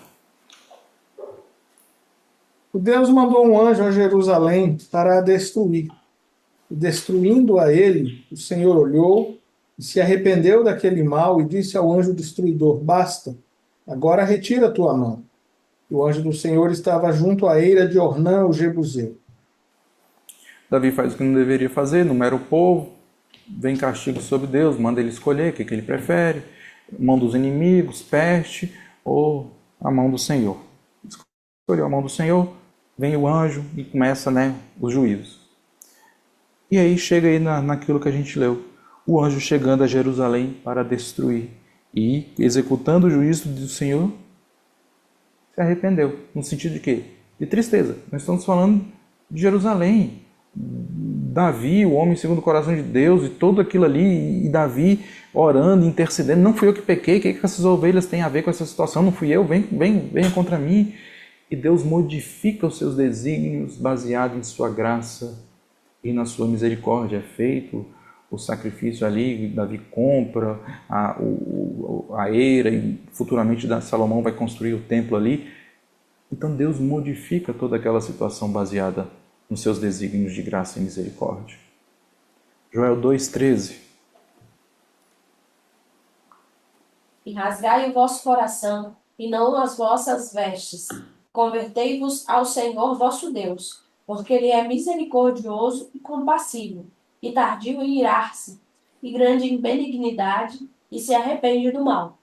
Deus mandou um anjo a Jerusalém para a destruir. E destruindo a ele, o Senhor olhou e se arrependeu daquele mal e disse ao anjo destruidor: Basta, Agora retira a tua mão. E o anjo do Senhor estava junto à eira de Ornã, o Jebuseu. Davi faz o que não deveria fazer, numera o povo, vem castigo sobre Deus, manda ele escolher o que ele prefere, mão dos inimigos, peste ou a mão do Senhor. Escolheu a mão do Senhor, vem o anjo e começa, os juízos. E aí chega aí naquilo que a gente leu, o anjo chegando a Jerusalém para destruir e executando o juízo do Senhor, se arrependeu. No sentido de quê? De tristeza. Nós estamos falando de Jerusalém. Davi, o homem segundo o coração de Deus, e tudo aquilo ali, e Davi orando, intercedendo. Não fui eu que pequei, o que essas ovelhas têm a ver com essa situação? Não fui eu, venha contra mim. E Deus modifica os seus desígnios baseado em sua graça e na sua misericórdia. É feito o sacrifício ali, Davi compra a eira e futuramente Salomão vai construir o templo ali. Então Deus modifica toda aquela situação baseada nos seus desígnios de graça e misericórdia. Joel 2,13. E rasgai o vosso coração, e não as vossas vestes. Convertei-vos ao Senhor vosso Deus, porque Ele é misericordioso e compassivo, e tardio em irar-se, e grande em benignidade, e se arrepende do mal.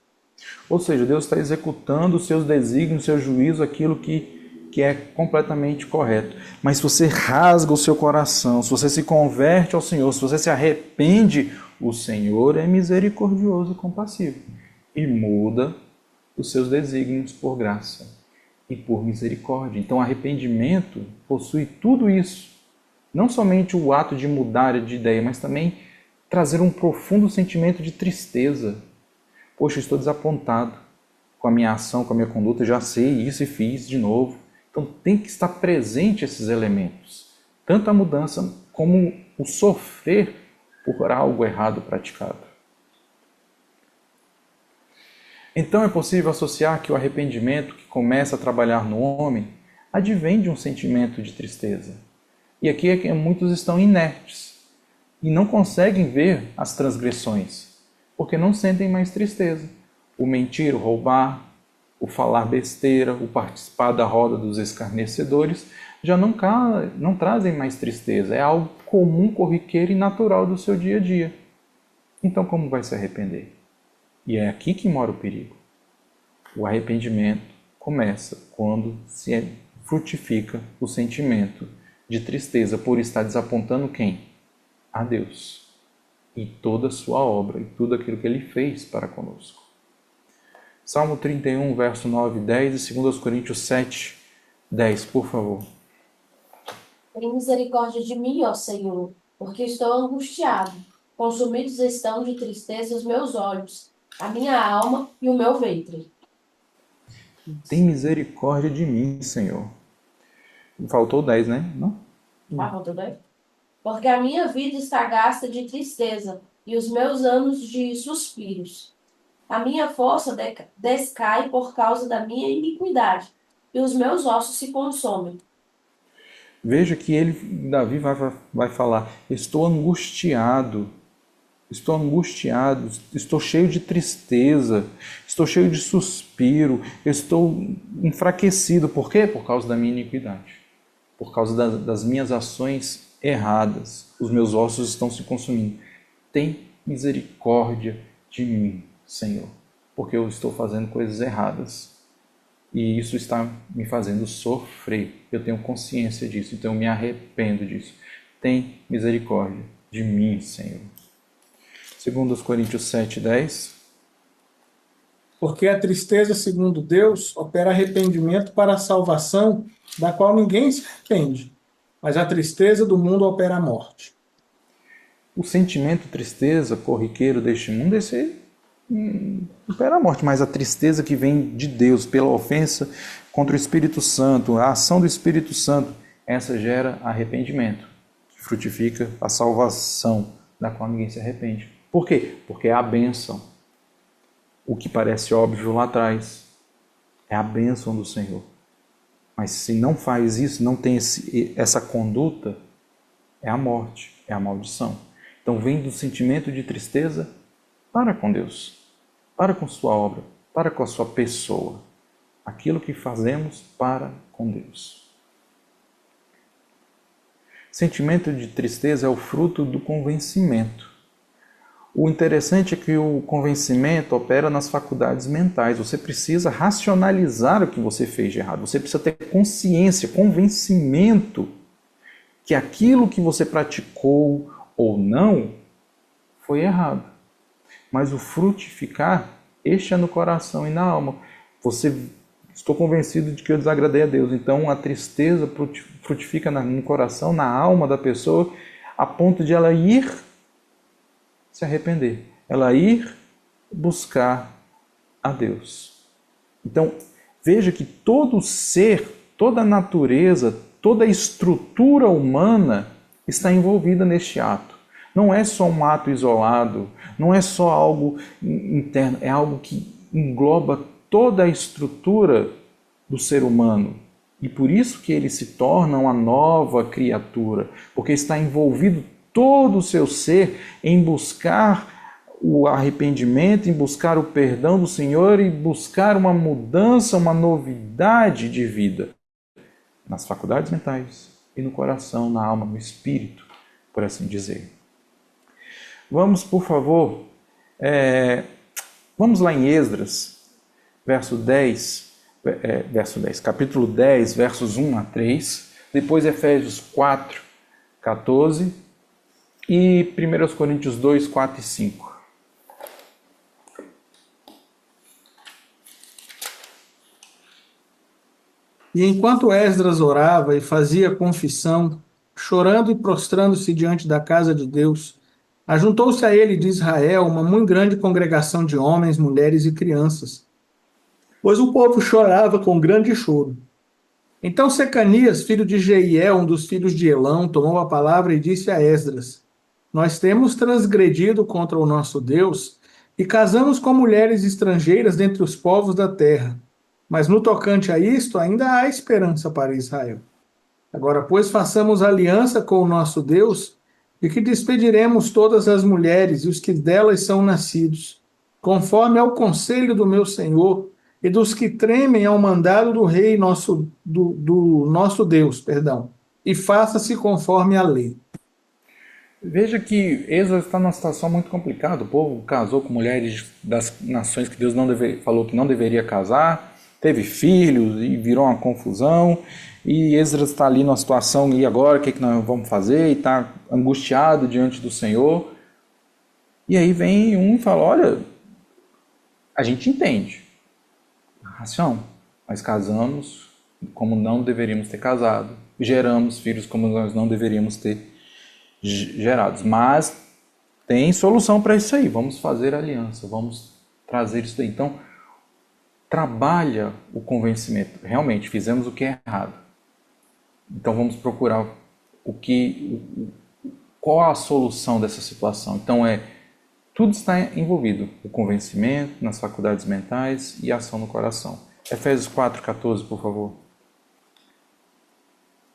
Ou seja, Deus está executando os seus desígnios, o seu juízo, aquilo que é completamente correto. Mas se você rasga o seu coração, se você se converte ao Senhor, se você se arrepende, o Senhor é misericordioso e compassivo e muda os seus desígnios por graça e por misericórdia. Então, arrependimento possui tudo isso. Não somente o ato de mudar de ideia, mas também trazer um profundo sentimento de tristeza. Poxa, estou desapontado com a minha ação, com a minha conduta, já sei isso e fiz de novo. Então tem que estar presente esses elementos, tanto a mudança como o sofrer por algo errado praticado. Então é possível associar que o arrependimento que começa a trabalhar no homem advém de um sentimento de tristeza. E aqui é que muitos estão inertes e não conseguem ver as transgressões, porque não sentem mais tristeza. O mentir, o roubar, o falar besteira, o participar da roda dos escarnecedores, já não trazem mais tristeza. É algo comum, corriqueiro e natural do seu dia a dia. Então como vai se arrepender? E é aqui que mora o perigo. O arrependimento começa quando se frutifica o sentimento de tristeza por estar desapontando quem? A Deus. E toda a sua obra e tudo aquilo que Ele fez para conosco. Salmo 31, verso 9 e 10 e 2 Coríntios 7, 10, por favor. Tem misericórdia de mim, ó Senhor, porque estou angustiado. Consumidos estão de tristeza os meus olhos, a minha alma e o meu ventre. Tem misericórdia de mim, Senhor. Faltou 10, né? Não? Faltou 10? Porque a minha vida está gasta de tristeza e os meus anos de suspiros. A minha força descai por causa da minha iniquidade, e os meus ossos se consomem. Veja que Davi vai falar, estou angustiado, estou cheio de tristeza, estou cheio de suspiro, estou enfraquecido. Por quê? Por causa da minha iniquidade, por causa das minhas ações erradas. Os meus ossos estão se consumindo. Tem misericórdia de mim, Senhor, porque eu estou fazendo coisas erradas e isso está me fazendo sofrer. Eu tenho consciência disso, então eu me arrependo disso. Tem misericórdia de mim, Senhor. 2 Coríntios 7, 10. Porque a tristeza, segundo Deus, opera arrependimento para a salvação, da qual ninguém se arrepende, mas a tristeza do mundo opera a morte. O sentimento tristeza corriqueiro deste mundo opera a morte, mas a tristeza que vem de Deus pela ofensa contra o Espírito Santo, a ação do Espírito Santo, essa gera arrependimento, que frutifica a salvação, da qual ninguém se arrepende. Por quê? Porque é a bênção. O que parece óbvio lá atrás é a bênção do Senhor. Mas se não faz isso, não tem essa conduta, é a morte, é a maldição. Então vem do sentimento de tristeza para com Deus, para com sua obra, para com a sua pessoa, aquilo que fazemos para com Deus. Sentimento de tristeza é o fruto do convencimento. O interessante é que o convencimento opera nas faculdades mentais. Você precisa racionalizar o que você fez de errado. Você precisa ter consciência, convencimento que aquilo que você praticou ou não foi errado. Mas o frutificar, este é no coração e na alma. Estou convencido de que eu desagradei a Deus. Então a tristeza frutifica no coração, na alma da pessoa, a ponto de ela ir se arrepender, ela ir buscar a Deus. Então, veja que todo ser, toda a natureza, toda a estrutura humana está envolvida neste ato. Não é só um ato isolado, não é só algo interno, é algo que engloba toda a estrutura do ser humano. E por isso que ele se torna uma nova criatura, porque está envolvido todo o seu ser em buscar o arrependimento, em buscar o perdão do Senhor e buscar uma mudança, uma novidade de vida nas faculdades mentais e no coração, na alma, no espírito, por assim dizer. Vamos, por favor, vamos lá em Esdras, capítulo 10, versos 1 a 3, depois Efésios 4, 14 e 1 Coríntios 2, 4 e 5. E enquanto Esdras orava e fazia confissão, chorando e prostrando-se diante da casa de Deus, ajuntou-se a ele de Israel uma muito grande congregação de homens, mulheres e crianças, pois o povo chorava com grande choro. Então Secanias, filho de Jeiel, um dos filhos de Elão, tomou a palavra e disse a Esdras: Nós temos transgredido contra o nosso Deus e casamos com mulheres estrangeiras dentre os povos da terra. Mas no tocante a isto, ainda há esperança para Israel. Agora, pois, façamos aliança com o nosso Deus e que despediremos todas as mulheres e os que delas são nascidos, conforme ao conselho do meu Senhor e dos que tremem ao mandado do rei do nosso Deus, e faça-se conforme a lei. Veja que Esdras está numa situação muito complicada. O povo casou com mulheres das nações que Deus falou que não deveria casar, teve filhos e virou uma confusão. E Esdras está ali numa situação, e agora o que nós vamos fazer? E está angustiado diante do Senhor. E aí vem um e fala: olha, a gente entende a razão, nós casamos como não deveríamos ter casado, geramos filhos como nós não deveríamos ter gerados, mas tem solução para isso aí, vamos fazer aliança, vamos trazer isso daí. Então, trabalha o convencimento, realmente fizemos o que é errado, então vamos procurar qual a solução dessa situação. Então tudo está envolvido, o convencimento nas faculdades mentais e a ação no coração. Efésios 4, 14, por favor.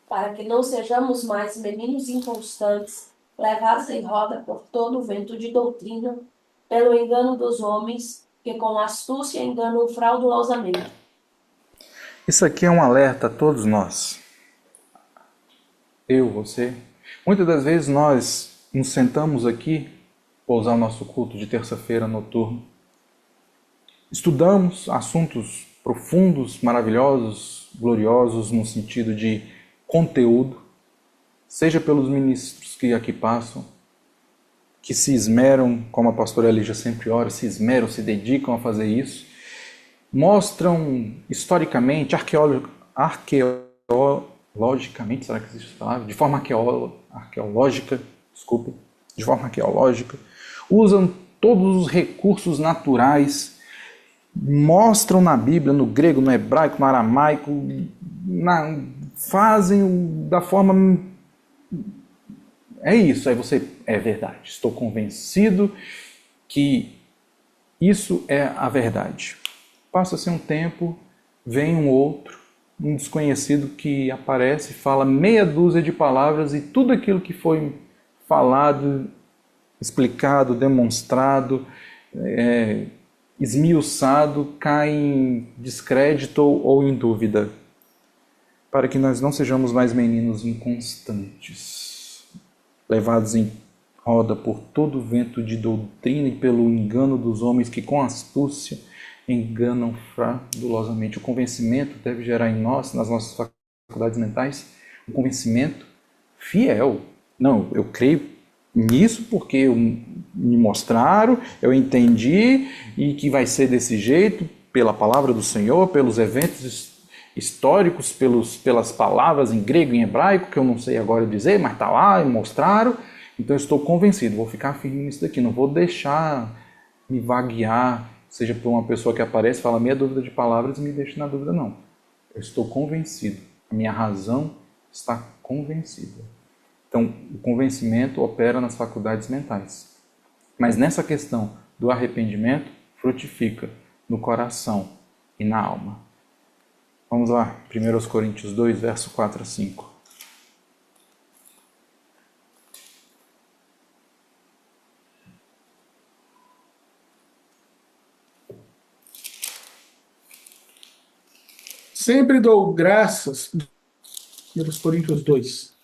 Para que não sejamos mais meninos inconstantes, levados em roda por todo o vento de doutrina, pelo engano dos homens, que com astúcia enganam fraudulosamente. Isso aqui é um alerta a todos nós. Eu, você. Muitas das vezes nós nos sentamos aqui para usar o nosso culto de terça-feira noturno. Estudamos assuntos profundos, maravilhosos, gloriosos no sentido de conteúdo, seja pelos ministros que aqui passam, que se esmeram, como a pastora Elija sempre ora, se esmeram, se dedicam a fazer isso, mostram historicamente, arqueologicamente, será que existe essa palavra? De forma arqueológica, usam todos os recursos naturais, mostram na Bíblia, no grego, no hebraico, no aramaico, fazem da forma... É isso, aí você... É verdade, estou convencido que isso é a verdade. Passa-se um tempo, vem um outro, um desconhecido que aparece, fala meia dúzia de palavras e tudo aquilo que foi falado, explicado, demonstrado, esmiuçado, cai em descrédito ou em dúvida, para que nós não sejamos mais meninos inconstantes, levados em roda por todo vento de doutrina e pelo engano dos homens que com astúcia enganam fraudulosamente. O convencimento deve gerar em nós, nas nossas faculdades mentais, um convencimento fiel. Não, eu creio nisso porque me mostraram, eu entendi e que vai ser desse jeito, pela palavra do Senhor, pelos eventos históricos, pelas palavras em grego e em hebraico, que eu não sei agora dizer, mas está lá, me mostraram. Então eu estou convencido, vou ficar firme nisso daqui, não vou deixar me vaguear, seja por uma pessoa que aparece, fala meia dúvida de palavras e me deixa na dúvida, não. Eu estou convencido, a minha razão está convencida. Então, o convencimento opera nas faculdades mentais. Mas nessa questão do arrependimento, frutifica no coração e na alma. Vamos lá, 1 Coríntios 2, verso 4 a 5. Sempre dou graças, 1 Coríntios 2.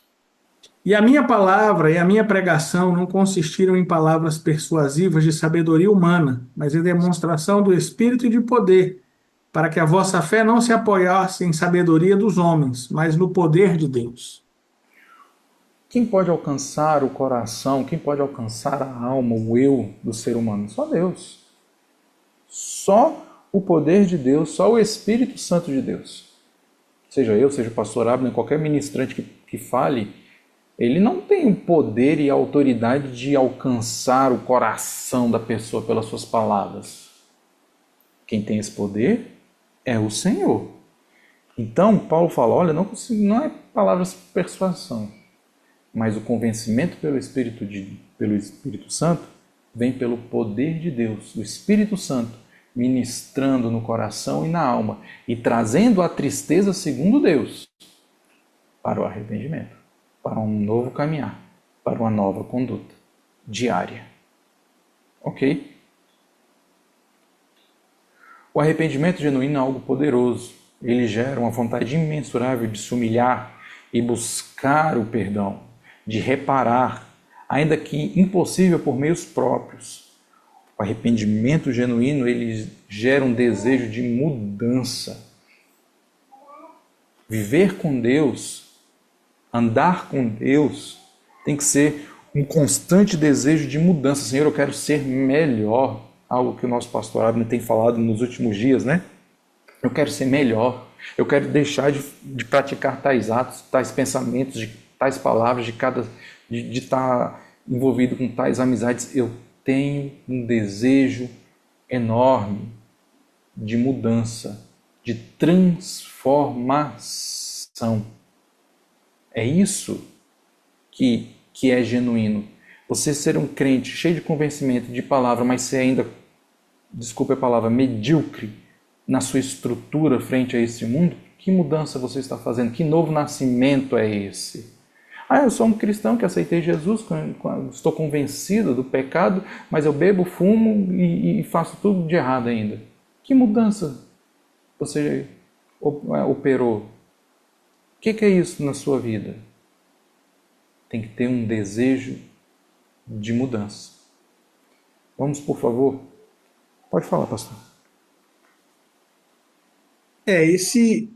E a minha palavra e a minha pregação não consistiram em palavras persuasivas de sabedoria humana, mas em demonstração do Espírito e de poder, para que a vossa fé não se apoiasse em sabedoria dos homens, mas no poder de Deus. Quem pode alcançar o coração, quem pode alcançar a alma, o eu do ser humano? Só Deus. Só o poder de Deus, só o Espírito Santo de Deus. Seja eu, seja o pastor Abner, qualquer ministrante que fale, ele não tem o poder e a autoridade de alcançar o coração da pessoa pelas suas palavras. Quem tem esse poder é o Senhor. Então, Paulo fala, olha, não é palavras de persuasão, mas o convencimento pelo Espírito Santo vem pelo poder de Deus, o Espírito Santo, ministrando no coração e na alma e trazendo a tristeza segundo Deus para o arrependimento, para um novo caminhar, para uma nova conduta diária. Ok? O arrependimento genuíno é algo poderoso. Ele gera uma vontade imensurável de se humilhar e buscar o perdão, de reparar, ainda que impossível por meios próprios. O arrependimento genuíno, ele gera um desejo de mudança. Viver com Deus, andar com Deus, tem que ser um constante desejo de mudança. Senhor, eu quero ser melhor. Algo que o nosso pastor Abner tem falado nos últimos dias, né? Eu quero ser melhor. Eu quero deixar de praticar tais atos, tais pensamentos, de tais palavras, de estar envolvido com tais amizades. Eu tenho um desejo enorme de mudança, de transformação. É isso que é genuíno. Você ser um crente cheio de convencimento, de palavra, mas ser ainda, desculpe a palavra, medíocre na sua estrutura frente a esse mundo, que mudança você está fazendo? Que novo nascimento é esse? Eu sou um cristão que aceitei Jesus, estou convencido do pecado, mas eu bebo, fumo e faço tudo de errado ainda. Que mudança você operou? O que é isso na sua vida? Tem que ter um desejo de mudança. Vamos, por favor. Pode falar, pastor. Esse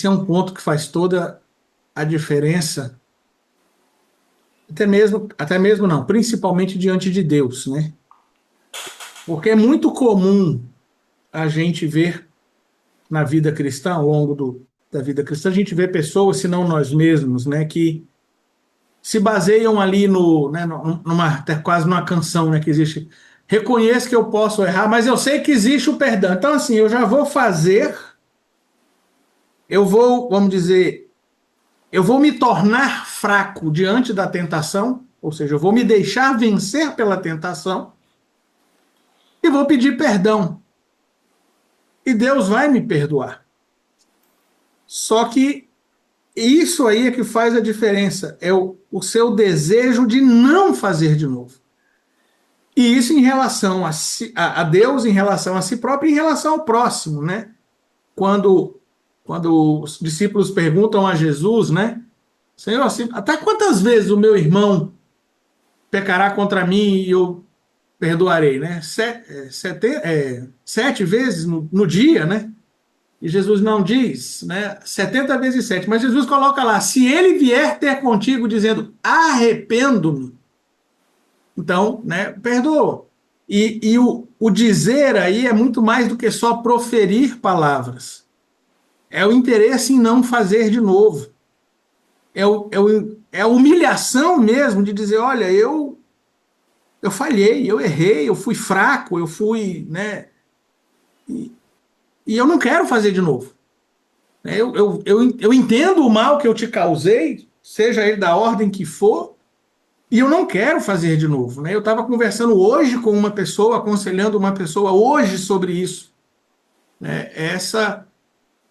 é um ponto que faz toda a diferença, até mesmo não, principalmente diante de Deus, né? Porque é muito comum a gente ver na vida cristã, ao longo da vida cristã, a gente vê pessoas, se não nós mesmos, né, que se baseiam ali até quase numa canção, né, que existe. Reconheço que eu posso errar, mas eu sei que existe o perdão. Então, assim, eu já vou vamos dizer, eu vou me tornar fraco diante da tentação, ou seja, eu vou me deixar vencer pela tentação e vou pedir perdão. E Deus vai me perdoar. Só que isso aí é que faz a diferença, é o seu desejo de não fazer de novo. E isso em relação a Deus, em relação a si próprio e em relação ao próximo, né? Quando os discípulos perguntam a Jesus, né? Senhor, assim, até quantas vezes o meu irmão pecará contra mim e eu perdoarei, né? 7 vezes no dia, né? E Jesus não diz, né? 70 vezes 7, mas Jesus coloca lá, se ele vier ter contigo dizendo, arrependo-me, então, né, perdoa. E o dizer aí é muito mais do que só proferir palavras. É o interesse em não fazer de novo. É a humilhação mesmo de dizer, olha, eu falhei, eu errei, eu fui fraco, eu fui, né? E eu não quero fazer de novo. Eu entendo o mal que eu te causei, seja ele da ordem que for, e eu não quero fazer de novo, né? Eu estava conversando hoje com uma pessoa, aconselhando uma pessoa hoje sobre isso, né?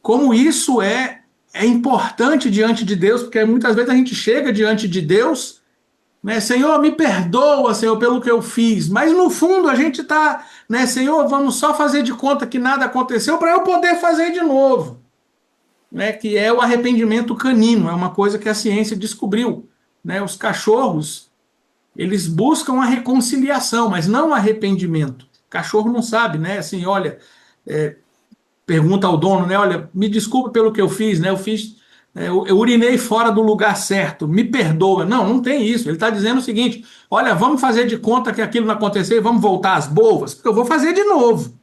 Como isso é importante diante de Deus, porque muitas vezes a gente chega diante de Deus, né? Senhor, me perdoa, Senhor, pelo que eu fiz, mas no fundo a gente está, né? Senhor, vamos só fazer de conta que nada aconteceu para eu poder fazer de novo, né? Que é o arrependimento canino, é uma coisa que a ciência descobriu, né? Os cachorros eles buscam a reconciliação, mas não o arrependimento. O cachorro não sabe, né? Assim, olha, pergunta ao dono, né? Olha, me desculpe pelo que eu fiz, né? Eu urinei fora do lugar certo, me perdoa. Não, não tem isso. Ele está dizendo o seguinte: olha, vamos fazer de conta que aquilo não aconteceu e vamos voltar às boas, porque eu vou fazer de novo,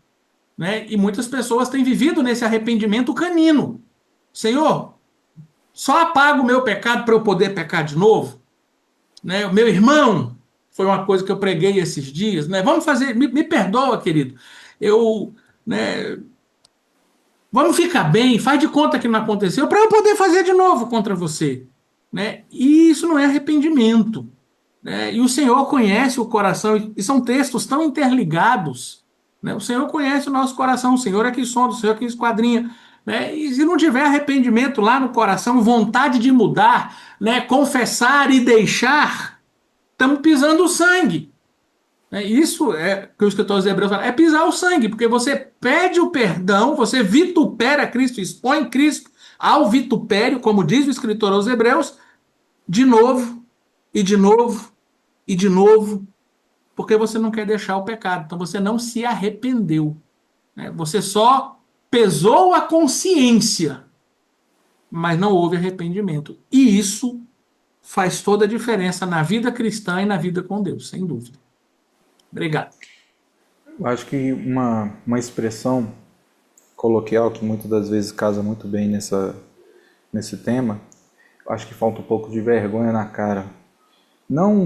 né? E muitas pessoas têm vivido nesse arrependimento canino. Senhor, só apaga o meu pecado para eu poder pecar de novo, né? O meu irmão, foi uma coisa que eu preguei esses dias, né? Vamos fazer, me perdoa, querido. Eu, né? Vamos ficar bem, faz de conta que não aconteceu, para eu poder fazer de novo contra você, né? E isso não é arrependimento, né? E o Senhor conhece o coração, e são textos tão interligados, né? O Senhor conhece o nosso coração, o Senhor é que sonda, o Senhor é que esquadrinha, né? E se não tiver arrependimento lá no coração, vontade de mudar, né? Confessar e deixar, estamos pisando o sangue. Isso é que o escritor aos Hebreus fala, é pisar o sangue, porque você pede o perdão, você vitupera Cristo, expõe Cristo ao vitupério, como diz o escritor aos Hebreus, de novo, e de novo, e de novo, porque você não quer deixar o pecado, então você não se arrependeu, né? Você só pesou a consciência, mas não houve arrependimento. E isso faz toda a diferença na vida cristã e na vida com Deus, sem dúvida. Obrigado. Eu acho que uma expressão coloquial que muitas das vezes casa muito bem nesse tema, eu acho que falta um pouco de vergonha na cara. Não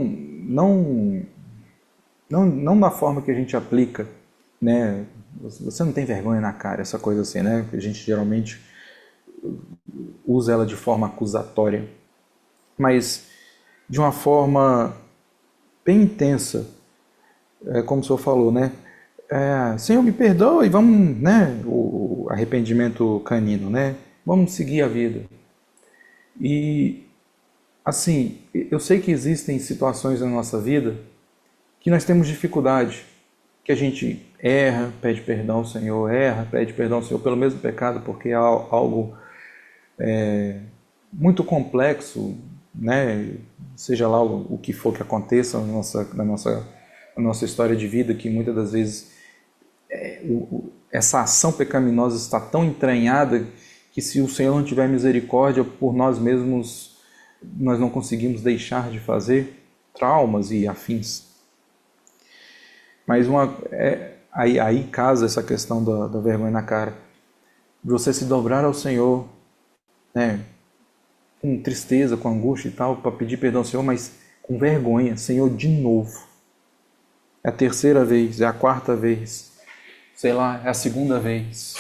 da forma que a gente aplica, né? Você não tem vergonha na cara, essa coisa assim, né? A gente geralmente usa ela de forma acusatória, mas de uma forma bem intensa, como o senhor falou, né? Senhor, me perdoa e vamos, né? O arrependimento canino, né? Vamos seguir a vida. E, assim, eu sei que existem situações na nossa vida que nós temos dificuldade, que a gente erra, pede perdão ao Senhor, erra, pede perdão ao Senhor pelo mesmo pecado, porque é algo muito complexo, né? Seja lá o que for que aconteça na nossa história de vida, que muitas das vezes essa ação pecaminosa está tão entranhada que se o Senhor não tiver misericórdia por nós mesmos, nós não conseguimos deixar de fazer, traumas e afins. Mas aí casa essa questão da vergonha na cara. Você se dobrar ao Senhor, né, com tristeza, com angústia e tal, para pedir perdão ao Senhor, mas com vergonha. Senhor, de novo. É a terceira vez, é a quarta vez, sei lá, é a segunda vez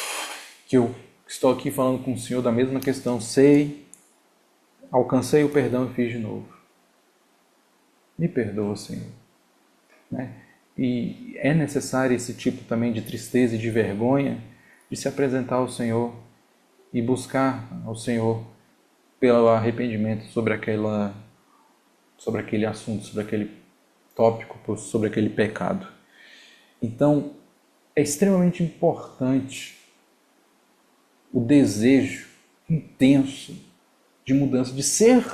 que eu estou aqui falando com o Senhor da mesma questão. Alcancei o perdão e fiz de novo. Me perdoa, Senhor. Né? E é necessário esse tipo também de tristeza e de vergonha de se apresentar ao Senhor e buscar ao Senhor pelo arrependimento sobre aquele assunto, sobre aquele tópico sobre aquele pecado. Então, é extremamente importante o desejo intenso de mudança, de ser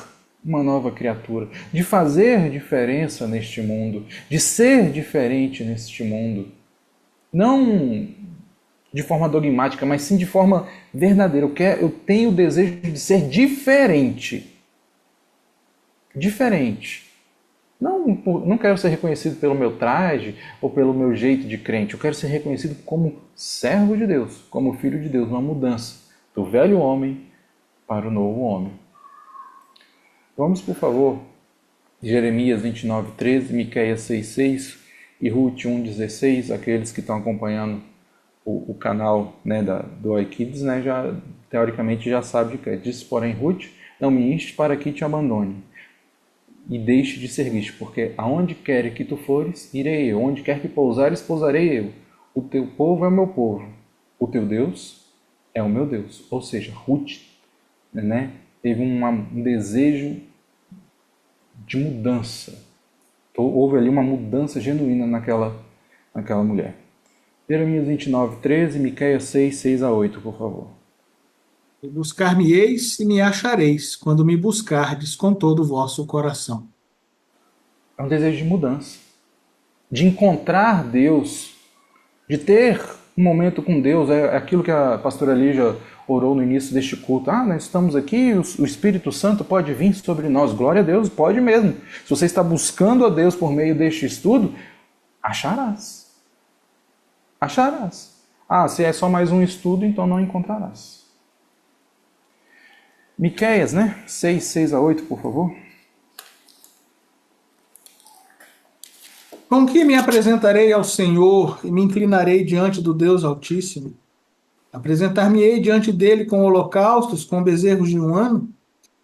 uma nova criatura, de fazer diferença neste mundo, de ser diferente neste mundo. Não de forma dogmática, mas sim de forma verdadeira. Eu tenho o desejo de ser diferente. Diferente. Não quero ser reconhecido pelo meu traje ou pelo meu jeito de crente. Eu quero ser reconhecido como servo de Deus, como filho de Deus, uma mudança do velho homem para o novo homem. Vamos, por favor, Jeremias 29:13, Miqueias 6:6 e Ruth 1:16. Aqueles que estão acompanhando o canal, né, do iKids, né, teoricamente já sabe o que é. Diz, porém, Ruth, não me instes para que te abandone e deixe de servir, porque aonde quer que tu fores, irei eu. Onde quer que pousares, pousarei eu. O teu povo é o meu povo. O teu Deus é o meu Deus. Ou seja, Ruth, né, teve um desejo de mudança. Houve ali uma mudança genuína naquela mulher. Jeremias 29:13, Miqueias 6:6-8, por favor. Buscar-me-eis e me achareis, quando me buscardes com todo o vosso coração. É um desejo de mudança, de encontrar Deus, de ter um momento com Deus. É aquilo que a pastora Lígia orou no início deste culto. Nós estamos aqui, o Espírito Santo pode vir sobre nós. Glória a Deus, pode mesmo. Se você está buscando a Deus por meio deste estudo, acharás. Acharás. Se é só mais um estudo, então não encontrarás. Miqueias, né? 6:6-8, por favor. Com que me apresentarei ao Senhor e me inclinarei diante do Deus Altíssimo? Apresentar-me-ei diante dele com holocaustos, com bezerros de um ano?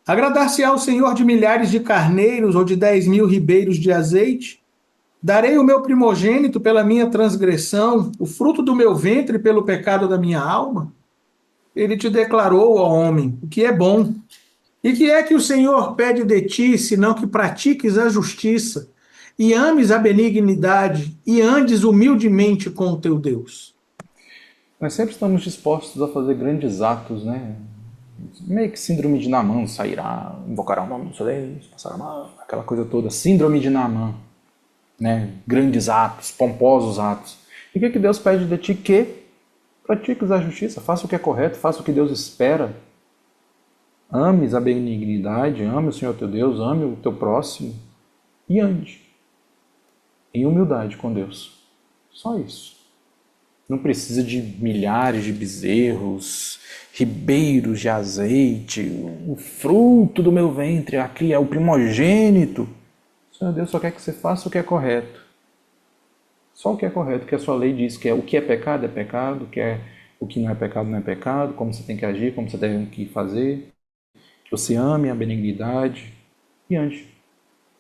Agradar-se-á ao Senhor de milhares de carneiros ou de 10.000 ribeiros de azeite? Darei o meu primogênito pela minha transgressão, o fruto do meu ventre pelo pecado da minha alma? Ele te declarou, ó homem, o que é bom. E que é que o Senhor pede de ti, senão que pratiques a justiça, e ames a benignidade, e andes humildemente com o teu Deus? Nós sempre estamos dispostos a fazer grandes atos, né? Meio que síndrome de Naamã, sairá, invocará o nome do seu Deus, passará a mão, aquela coisa toda, síndrome de Naamã, né? Grandes atos, pomposos atos. E o que Deus pede de ti? Que pratiques a justiça, faça o que é correto, faça o que Deus espera. Ames a benignidade, ame o Senhor teu Deus, ame o teu próximo e ande em humildade com Deus. Só isso. Não precisa de milhares de bezerros, ribeiros de azeite, o fruto do meu ventre, aqui é o primogênito. O Senhor Deus só quer que você faça o que é correto. Só o que é correto, que a sua lei diz que é o que é pecado, o que não é pecado, como você tem que agir, como você deve fazer. Que você ame a benignidade e ande.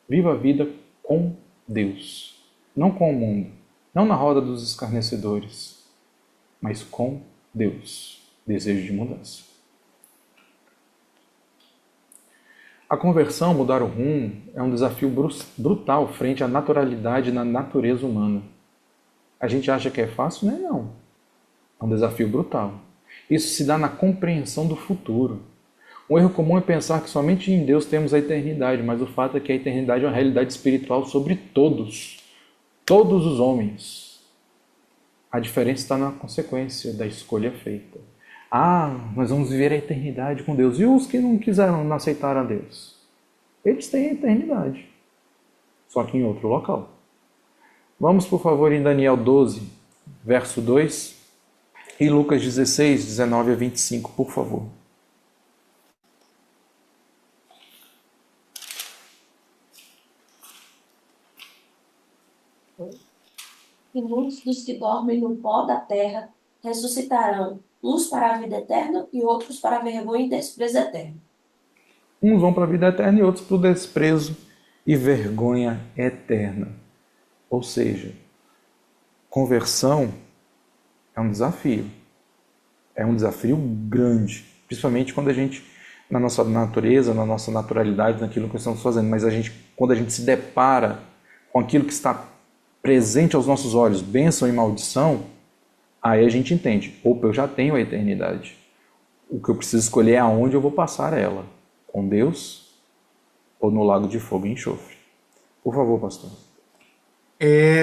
Viva a vida com Deus, não com o mundo, não na roda dos escarnecedores, mas com Deus. Desejo de mudança. A conversão, mudar o rumo, é um desafio brutal frente à naturalidade na natureza humana. A gente acha que é fácil? Não. É um desafio brutal. Isso se dá na compreensão do futuro. Um erro comum é pensar que somente em Deus temos a eternidade, mas o fato é que a eternidade é uma realidade espiritual sobre todos os homens. A diferença está na consequência da escolha feita. Nós vamos viver a eternidade com Deus. E os que não quiseram, não aceitaram a Deus? Eles têm a eternidade, só que em outro local. Vamos, por favor, em Daniel 12, verso 2, e Lucas 16, 19-25, por favor. E muitos dos que dormem no pó da terra ressuscitarão, uns para a vida eterna e outros para a vergonha e desprezo eterno. Uns vão para a vida eterna e outros para o desprezo e vergonha eterna. Ou seja, conversão é um desafio. É um desafio grande, principalmente quando a gente, na nossa natureza, na nossa naturalidade, naquilo que estamos fazendo, mas quando a gente se depara com aquilo que está presente aos nossos olhos, bênção e maldição, aí a gente entende, opa, eu já tenho a eternidade. O que eu preciso escolher é aonde eu vou passar ela, com Deus ou no lago de fogo e enxofre. Por favor, pastor.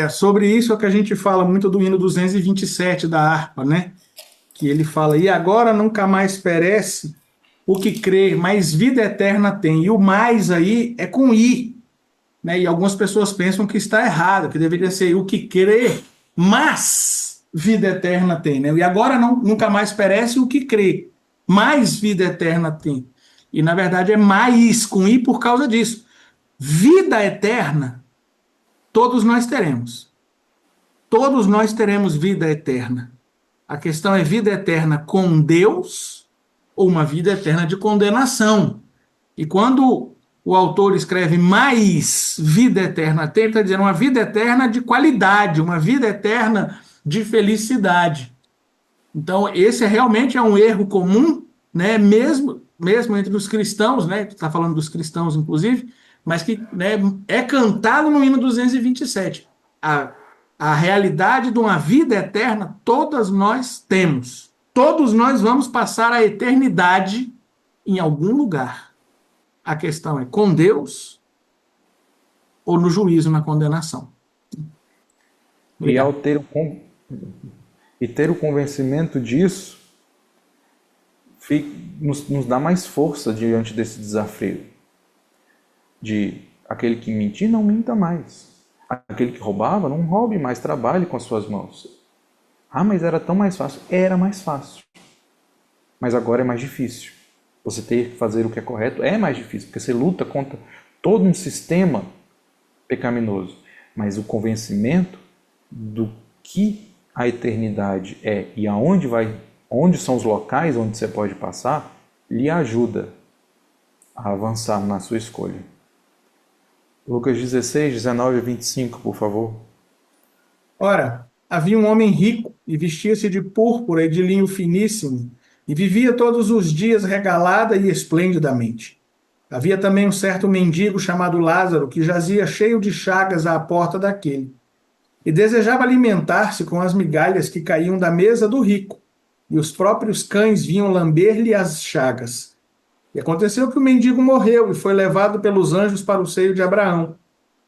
Sobre isso é que a gente fala muito do hino 227 da harpa, né? Que ele fala, e agora nunca mais perece o que crê, mas vida eterna tem. E o mais aí é com I, né? E algumas pessoas pensam que está errado, que deveria ser o que crê, mas vida eterna tem, né? E agora nunca mais perece o que crê, mais vida eterna tem. E na verdade é mais com I por causa disso. Vida eterna, todos nós teremos. Todos nós teremos vida eterna. A questão é vida eterna com Deus ou uma vida eterna de condenação. E quando o autor escreve mais vida eterna tem, ele está dizendo uma vida eterna de qualidade, uma vida eterna de felicidade. Então, esse realmente é um erro comum, né? Mesmo entre os cristãos, né? Está falando dos cristãos, inclusive, mas que, né, é cantado no hino 227. A realidade de uma vida eterna, todas nós temos. Todos nós vamos passar a eternidade em algum lugar. A questão é com Deus ou no juízo, na condenação. Obrigado. E ter o convencimento disso nos dá mais força diante desse desafio. De aquele que mentir, não minta mais. Aquele que roubava, não roube mais, trabalhe com as suas mãos. Ah, mas era tão mais fácil. Era mais fácil. Mas agora é mais difícil. Você ter que fazer o que é correto é mais difícil, porque você luta contra todo um sistema pecaminoso. Mas o convencimento do que a eternidade é e onde são os locais onde você pode passar, lhe ajuda a avançar na sua escolha. Lucas 16, 19 e 25, por favor. Ora, havia um homem rico e vestia-se de púrpura e de linho finíssimo e vivia todos os dias regalada e esplendidamente. Havia também um certo mendigo chamado Lázaro que jazia cheio de chagas à porta daquele e desejava alimentar-se com as migalhas que caíam da mesa do rico, e os próprios cães vinham lamber-lhe as chagas. E aconteceu que o mendigo morreu e foi levado pelos anjos para o seio de Abraão.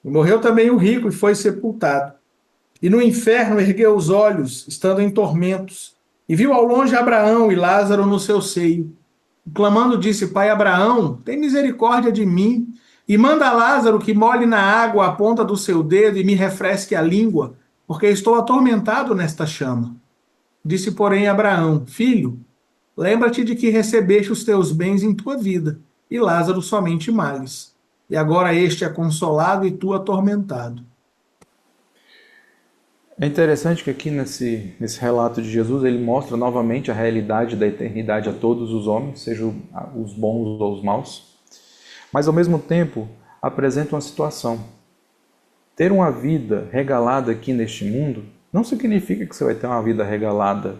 E morreu também o rico e foi sepultado. E no inferno ergueu os olhos, estando em tormentos, e viu ao longe Abraão e Lázaro no seu seio. E clamando disse, Pai Abraão, tem misericórdia de mim, e manda a Lázaro que molhe na água a ponta do seu dedo e me refresque a língua, porque estou atormentado nesta chama. Disse, porém, Abraão, filho, lembra-te de que recebeste os teus bens em tua vida, e Lázaro somente males. E agora este é consolado e tu atormentado. É interessante que aqui nesse relato de Jesus, ele mostra novamente a realidade da eternidade a todos os homens, sejam os bons ou os maus, mas ao mesmo tempo apresenta uma situação. Ter uma vida regalada aqui neste mundo não significa que você vai ter uma vida regalada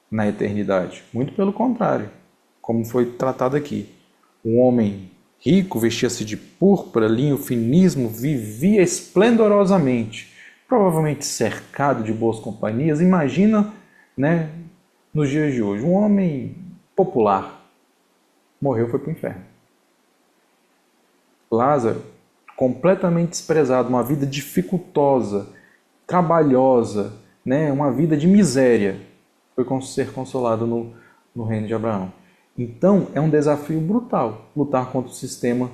na eternidade. Muito pelo contrário, como foi tratado aqui. Um homem rico vestia-se de púrpura, linho finíssimo, vivia esplendorosamente, provavelmente cercado de boas companhias. Imagina, né, nos dias de hoje, um homem popular morreu, foi para o inferno. Lázaro, completamente desprezado, uma vida dificultosa, trabalhosa, né, uma vida de miséria, foi ser consolado no reino de Abraão. Então, é um desafio brutal lutar contra o sistema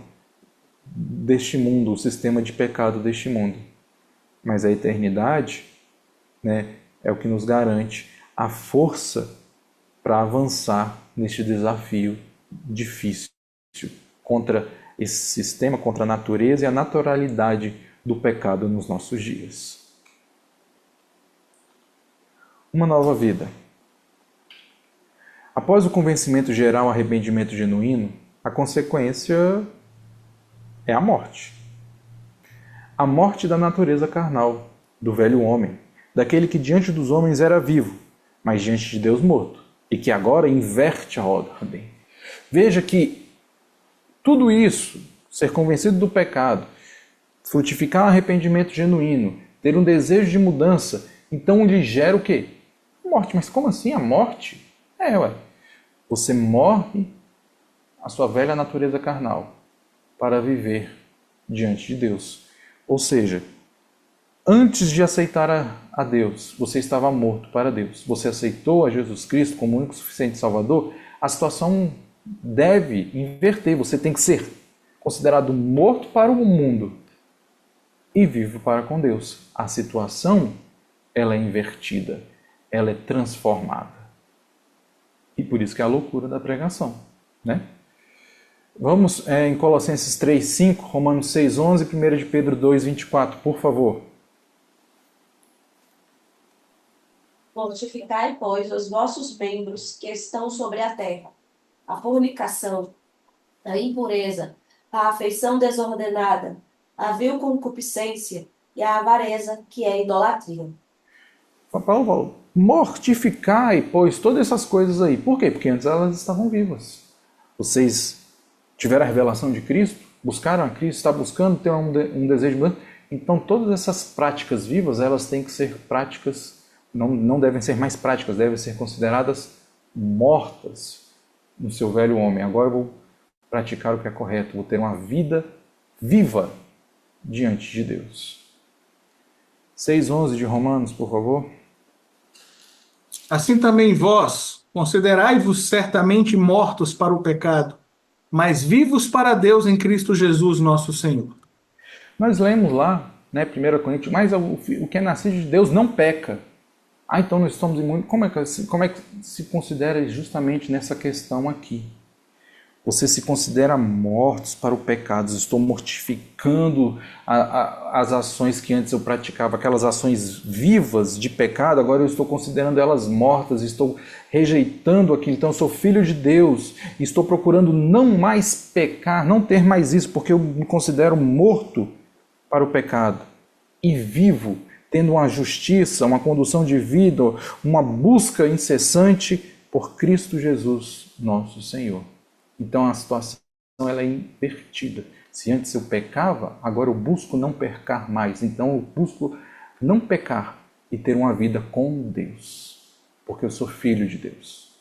deste mundo, o sistema de pecado deste mundo. Mas a eternidade, né, é o que nos garante a força para avançar neste desafio difícil contra esse sistema, contra a natureza e a naturalidade do pecado nos nossos dias. Uma nova vida. Após o convencimento geral, arrependimento genuíno, a consequência é a morte. A morte da natureza carnal, do velho homem, daquele que diante dos homens era vivo, mas diante de Deus morto, e que agora inverte a ordem. Veja que tudo isso, ser convencido do pecado, frutificar um arrependimento genuíno, ter um desejo de mudança, então lhe gera o quê? Morte. Mas como assim a morte? Você morre a sua velha natureza carnal para viver diante de Deus. Ou seja, antes de aceitar a Deus, você estava morto para Deus. Você aceitou a Jesus Cristo como único e suficiente Salvador, a situação deve inverter. Você tem que ser considerado morto para o mundo e vivo para com Deus. A situação, ela é invertida, ela é transformada. E por isso que é a loucura da pregação, né? Vamos em Colossenses 3:5, Romanos 6:11 e 1 de Pedro 2:24, por favor. Mortificai, pois, os vossos membros que estão sobre a terra, a fornicação, a impureza, a afeição desordenada, a vil concupiscência e a avareza, que é idolatria. Paulo falou, mortificai, pois, todas essas coisas aí. Por quê? Porque antes elas estavam vivas. Vocês tiveram a revelação de Cristo, buscaram a Cristo, está buscando ter um desejo de mudança. Então todas essas práticas vivas, elas têm que ser práticas, não devem ser mais práticas, devem ser consideradas mortas no seu velho homem. Agora eu vou praticar o que é correto, vou ter uma vida viva diante de Deus. 6:11 de Romanos, por favor. Assim também vós, considerai-vos certamente mortos para o pecado, mas vivos para Deus em Cristo Jesus, nosso Senhor. Nós lemos lá, 1 Coríntios, mas o que é nascido de Deus não peca. Então nós estamos imunes. Como é que se considera justamente nessa questão aqui? Você se considera mortos para o pecado. Estou mortificando as ações que antes eu praticava, aquelas ações vivas de pecado, agora eu estou considerando elas mortas, estou rejeitando aquilo. Então eu sou filho de Deus, estou procurando não mais pecar, não ter mais isso, porque eu me considero morto para o pecado e vivo, tendo uma justiça, uma condução de vida, uma busca incessante por Cristo Jesus, nosso Senhor. Então a situação ela é invertida. Se antes eu pecava, agora eu busco não pecar mais. Então eu busco não pecar e ter uma vida com Deus, porque eu sou filho de Deus.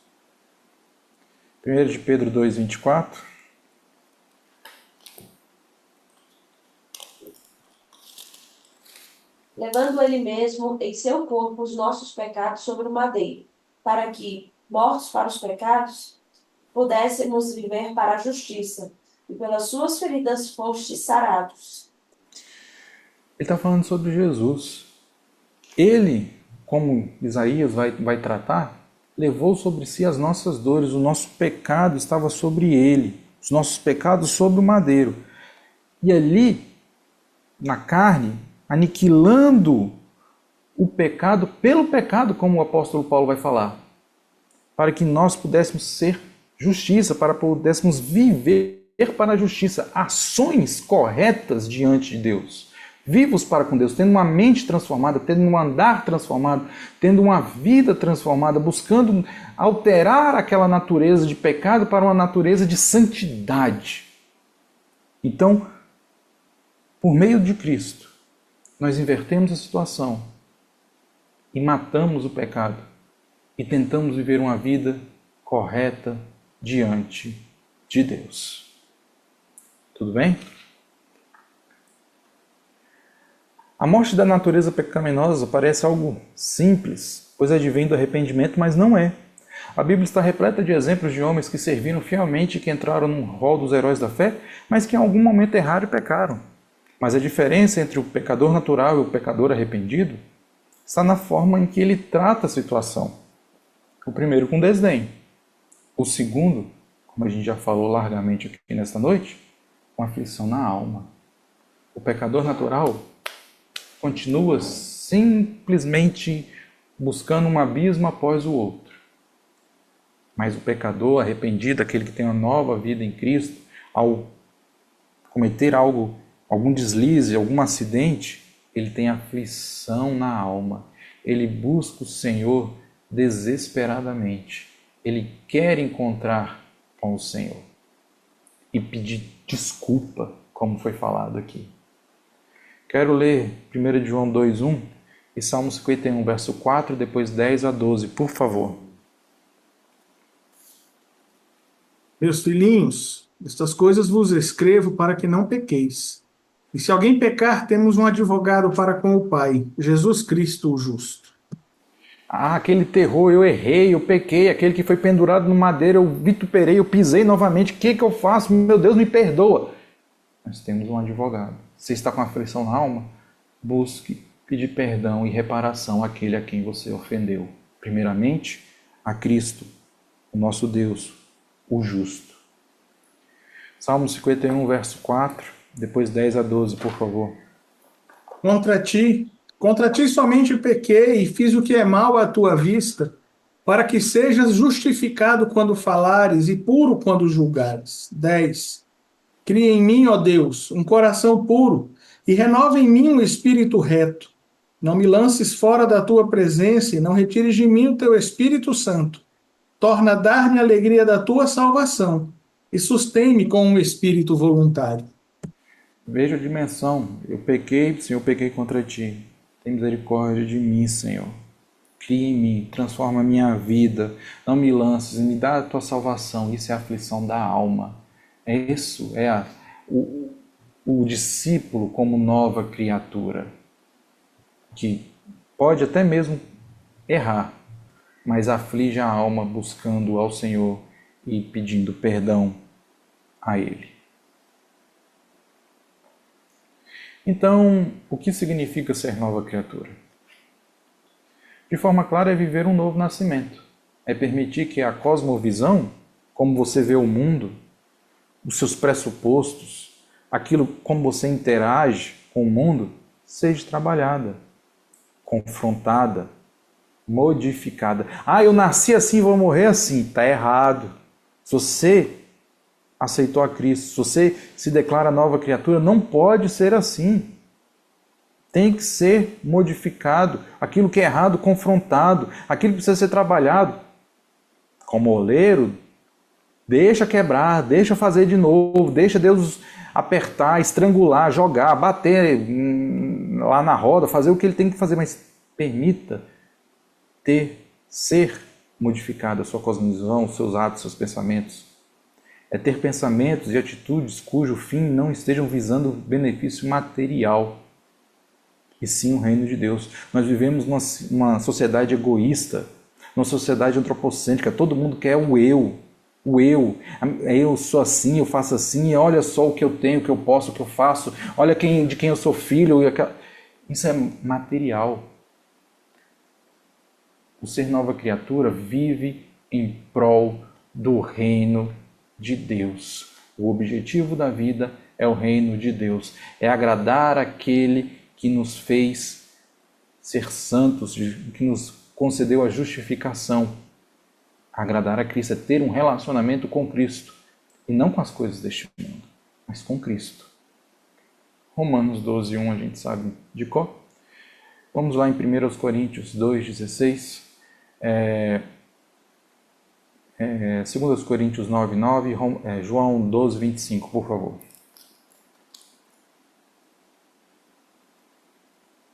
1 de Pedro 2:24. Levando ele mesmo em seu corpo os nossos pecados sobre o madeiro, para que, mortos para os pecados, pudéssemos viver para a justiça, e pelas suas feridas fostes sarados. Ele está falando sobre Jesus. Ele, como Isaías vai tratar, levou sobre si as nossas dores, o nosso pecado estava sobre ele, os nossos pecados sobre o madeiro. E ali, na carne, aniquilando o pecado pelo pecado, como o apóstolo Paulo vai falar, para que nós pudéssemos ser justiça, para pudéssemos viver para a justiça, ações corretas diante de Deus, vivos para com Deus, tendo uma mente transformada, tendo um andar transformado, tendo uma vida transformada, buscando alterar aquela natureza de pecado para uma natureza de santidade. Então, por meio de Cristo, nós invertemos a situação e matamos o pecado e tentamos viver uma vida correta diante de Deus. Tudo bem? A morte da natureza pecaminosa parece algo simples, pois advém do arrependimento, mas não é. A Bíblia está repleta de exemplos de homens que serviram fielmente e que entraram no rol dos heróis da fé, mas que em algum momento erraram e pecaram. Mas a diferença entre o pecador natural e o pecador arrependido está na forma em que ele trata a situação. O primeiro com desdém. O segundo, como a gente já falou largamente aqui nesta noite, com aflição na alma. O pecador natural continua simplesmente buscando um abismo após o outro. Mas o pecador arrependido, aquele que tem uma nova vida em Cristo, ao cometer algum deslize, algum acidente, ele tem aflição na alma. Ele busca o Senhor desesperadamente. Ele quer encontrar com o Senhor e pedir desculpa, como foi falado aqui. Quero ler 1 João 2:1 e Salmo 51, verso 4, depois 10 a 12, por favor. Meus filhinhos, estas coisas vos escrevo para que não pequeis. E se alguém pecar, temos um advogado para com o Pai, Jesus Cristo o justo. Ah, aquele terror, eu errei, eu pequei, aquele que foi pendurado no madeiro, eu vituperei, eu pisei novamente, o que eu faço? Meu Deus, me perdoa. Nós temos um advogado. Você está com aflição na alma? Busque pedir perdão e reparação àquele a quem você ofendeu. Primeiramente, a Cristo, o nosso Deus, o justo. Salmo 51, verso 4, depois 10 a 12, por favor. Contra ti somente pequei e fiz o que é mal à tua vista, para que sejas justificado quando falares e puro quando julgares. 10. Cria em mim, ó Deus, um coração puro e renova em mim um espírito reto. Não me lances fora da tua presença e não retires de mim o teu Espírito Santo. Torna a dar-me a alegria da tua salvação e sustém-me com um espírito voluntário. Veja a dimensão. Eu pequei, Senhor, eu pequei contra ti. Tem misericórdia de mim, Senhor. Cria em mim, transforma a minha vida. Não me lances, me dá a tua salvação. Isso é a aflição da alma. Isso é o discípulo como nova criatura, que pode até mesmo errar, mas aflige a alma buscando ao Senhor e pedindo perdão a Ele. Então, o que significa ser nova criatura? De forma clara, é viver um novo nascimento. É permitir que a cosmovisão, como você vê o mundo, os seus pressupostos, aquilo como você interage com o mundo, seja trabalhada, confrontada, modificada. Ah, eu nasci assim e vou morrer assim. Está errado. Se você aceitou a Cristo, se você se declara nova criatura, não pode ser assim. Tem que ser modificado. Aquilo que é errado, confrontado. Aquilo que precisa ser trabalhado. Como oleiro, deixa quebrar, deixa fazer de novo, deixa Deus apertar, estrangular, jogar, bater lá na roda, fazer o que ele tem que fazer, mas permita ser modificada a sua cosmovisão, os seus atos, seus pensamentos. É ter pensamentos e atitudes cujo fim não estejam visando benefício material, e sim o reino de Deus. Nós vivemos numa sociedade egoísta, numa sociedade antropocêntrica, todo mundo quer o eu. Eu sou assim, eu faço assim, olha só o que eu tenho, o que eu posso, o que eu faço, olha de quem eu sou filho. Isso é material. O ser nova criatura vive em prol do reino de Deus. O objetivo da vida é o reino de Deus, é agradar aquele que nos fez ser santos, que nos concedeu a justificação. Agradar a Cristo é ter um relacionamento com Cristo, e não com as coisas deste mundo, mas com Cristo. Romanos 12:1 a gente sabe de cor. Vamos lá em 1 Coríntios 2:16, 2 Coríntios 9:9, João 12:25, por favor.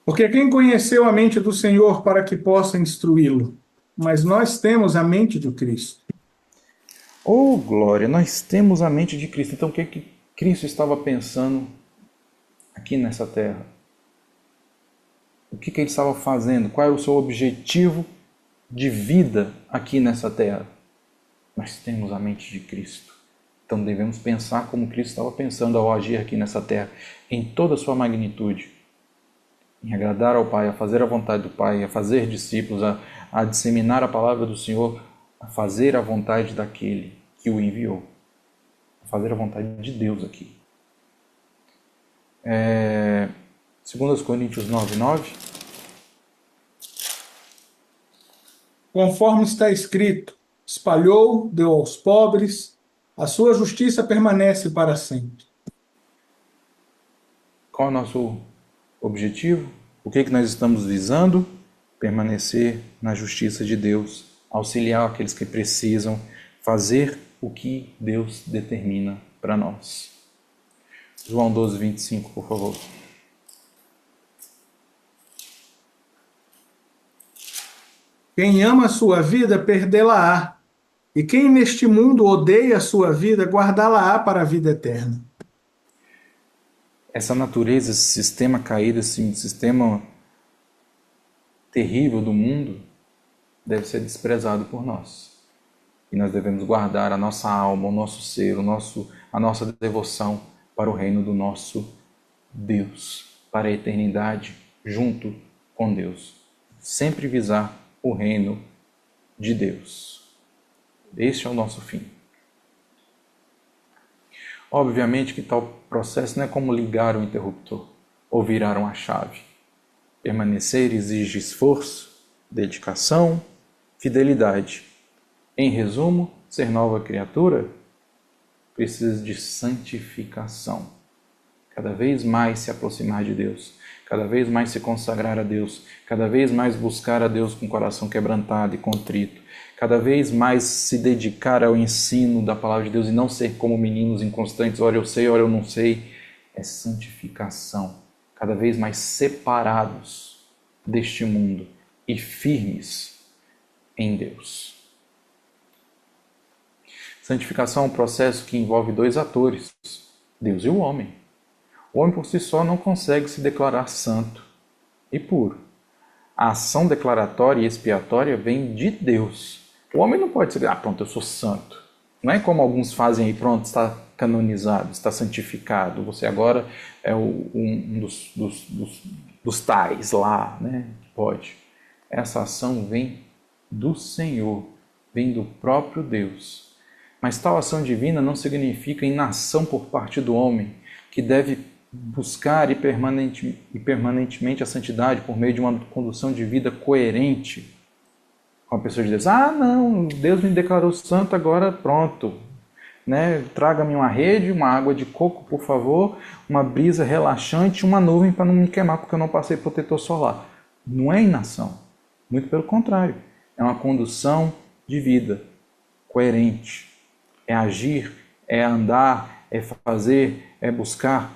Porque quem conheceu a mente do Senhor para que possa instruí-lo? Mas nós temos a mente de Cristo. Oh, glória! Nós temos a mente de Cristo. Então, o que Cristo estava pensando aqui nessa terra? O que ele estava fazendo? Qual era o seu objetivo de vida aqui nessa terra? Nós temos a mente de Cristo. Então, devemos pensar como Cristo estava pensando ao agir aqui nessa terra, em toda a sua magnitude. Em agradar ao Pai, a fazer a vontade do Pai, a fazer discípulos, a disseminar a palavra do Senhor, a fazer a vontade daquele que o enviou, a fazer a vontade de Deus aqui. 2 Coríntios 9:9. Conforme está escrito, espalhou, deu aos pobres, a sua justiça permanece para sempre. Qual é o nosso objetivo? O que nós estamos visando? Permanecer na justiça de Deus, auxiliar aqueles que precisam, fazer o que Deus determina para nós. João 12:25, por favor. Quem ama a sua vida, perdê-la-á. E quem neste mundo odeia a sua vida, guardá-la-á para a vida eterna. Essa natureza, esse sistema caído, esse sistema terrível do mundo, deve ser desprezado por nós. E nós devemos guardar a nossa alma, o nosso ser, a nossa devoção para o reino do nosso Deus, para a eternidade junto com Deus. Sempre visar o reino de Deus. Este é o nosso fim. Obviamente que tal processo não é como ligar o interruptor ou virar uma chave. Permanecer exige esforço, dedicação, fidelidade. Em resumo, ser nova criatura precisa de santificação. Cada vez mais se aproximar de Deus, cada vez mais se consagrar a Deus, cada vez mais buscar a Deus com o coração quebrantado e contrito, cada vez mais se dedicar ao ensino da palavra de Deus e não ser como meninos inconstantes, ora eu sei, ora eu não sei. É santificação, cada vez mais separados deste mundo e firmes em Deus. Santificação é um processo que envolve dois atores, Deus e o homem. O homem por si só não consegue se declarar santo e puro. A ação declaratória e expiatória vem de Deus. O homem não pode dizer, pronto, eu sou santo. Não é como alguns fazem aí, pronto, está canonizado, está santificado. Você agora é um dos tais lá, né? Pode. Essa ação vem do Senhor, vem do próprio Deus. Mas tal ação divina não significa inação por parte do homem, que deve buscar e permanentemente a santidade por meio de uma condução de vida coerente com a pessoa de Deus. Não, Deus me declarou santo, agora pronto. Né? Traga-me uma rede, uma água de coco, por favor, uma brisa relaxante, uma nuvem para não me queimar, porque eu não passei protetor solar. Não é inação, muito pelo contrário. É uma condução de vida coerente. É agir, é andar, é fazer, é buscar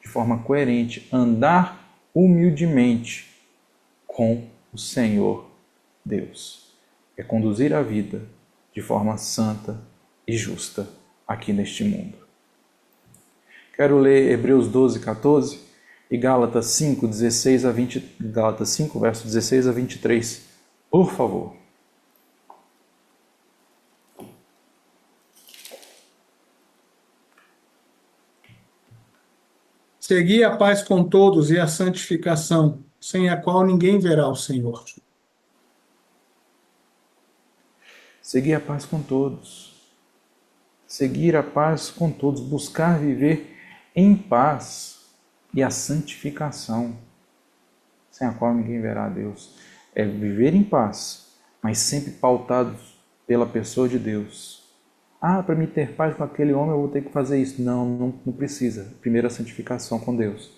de forma coerente, andar humildemente com o Senhor Deus. É conduzir a vida de forma santa e justa aqui neste mundo. Quero ler Hebreus 12, 14 e Gálatas 5, 16 a 20, Gálatas 5, verso 16 a 23. Por favor. Segui a paz com todos e a santificação, sem a qual ninguém verá o Senhor. Seguir a paz com todos. Seguir a paz com todos. Buscar viver em paz e a santificação, sem a qual ninguém verá a Deus. É viver em paz, mas sempre pautados pela pessoa de Deus. Para me ter paz com aquele homem eu vou ter que fazer isso. Não precisa. Primeiro a santificação com Deus.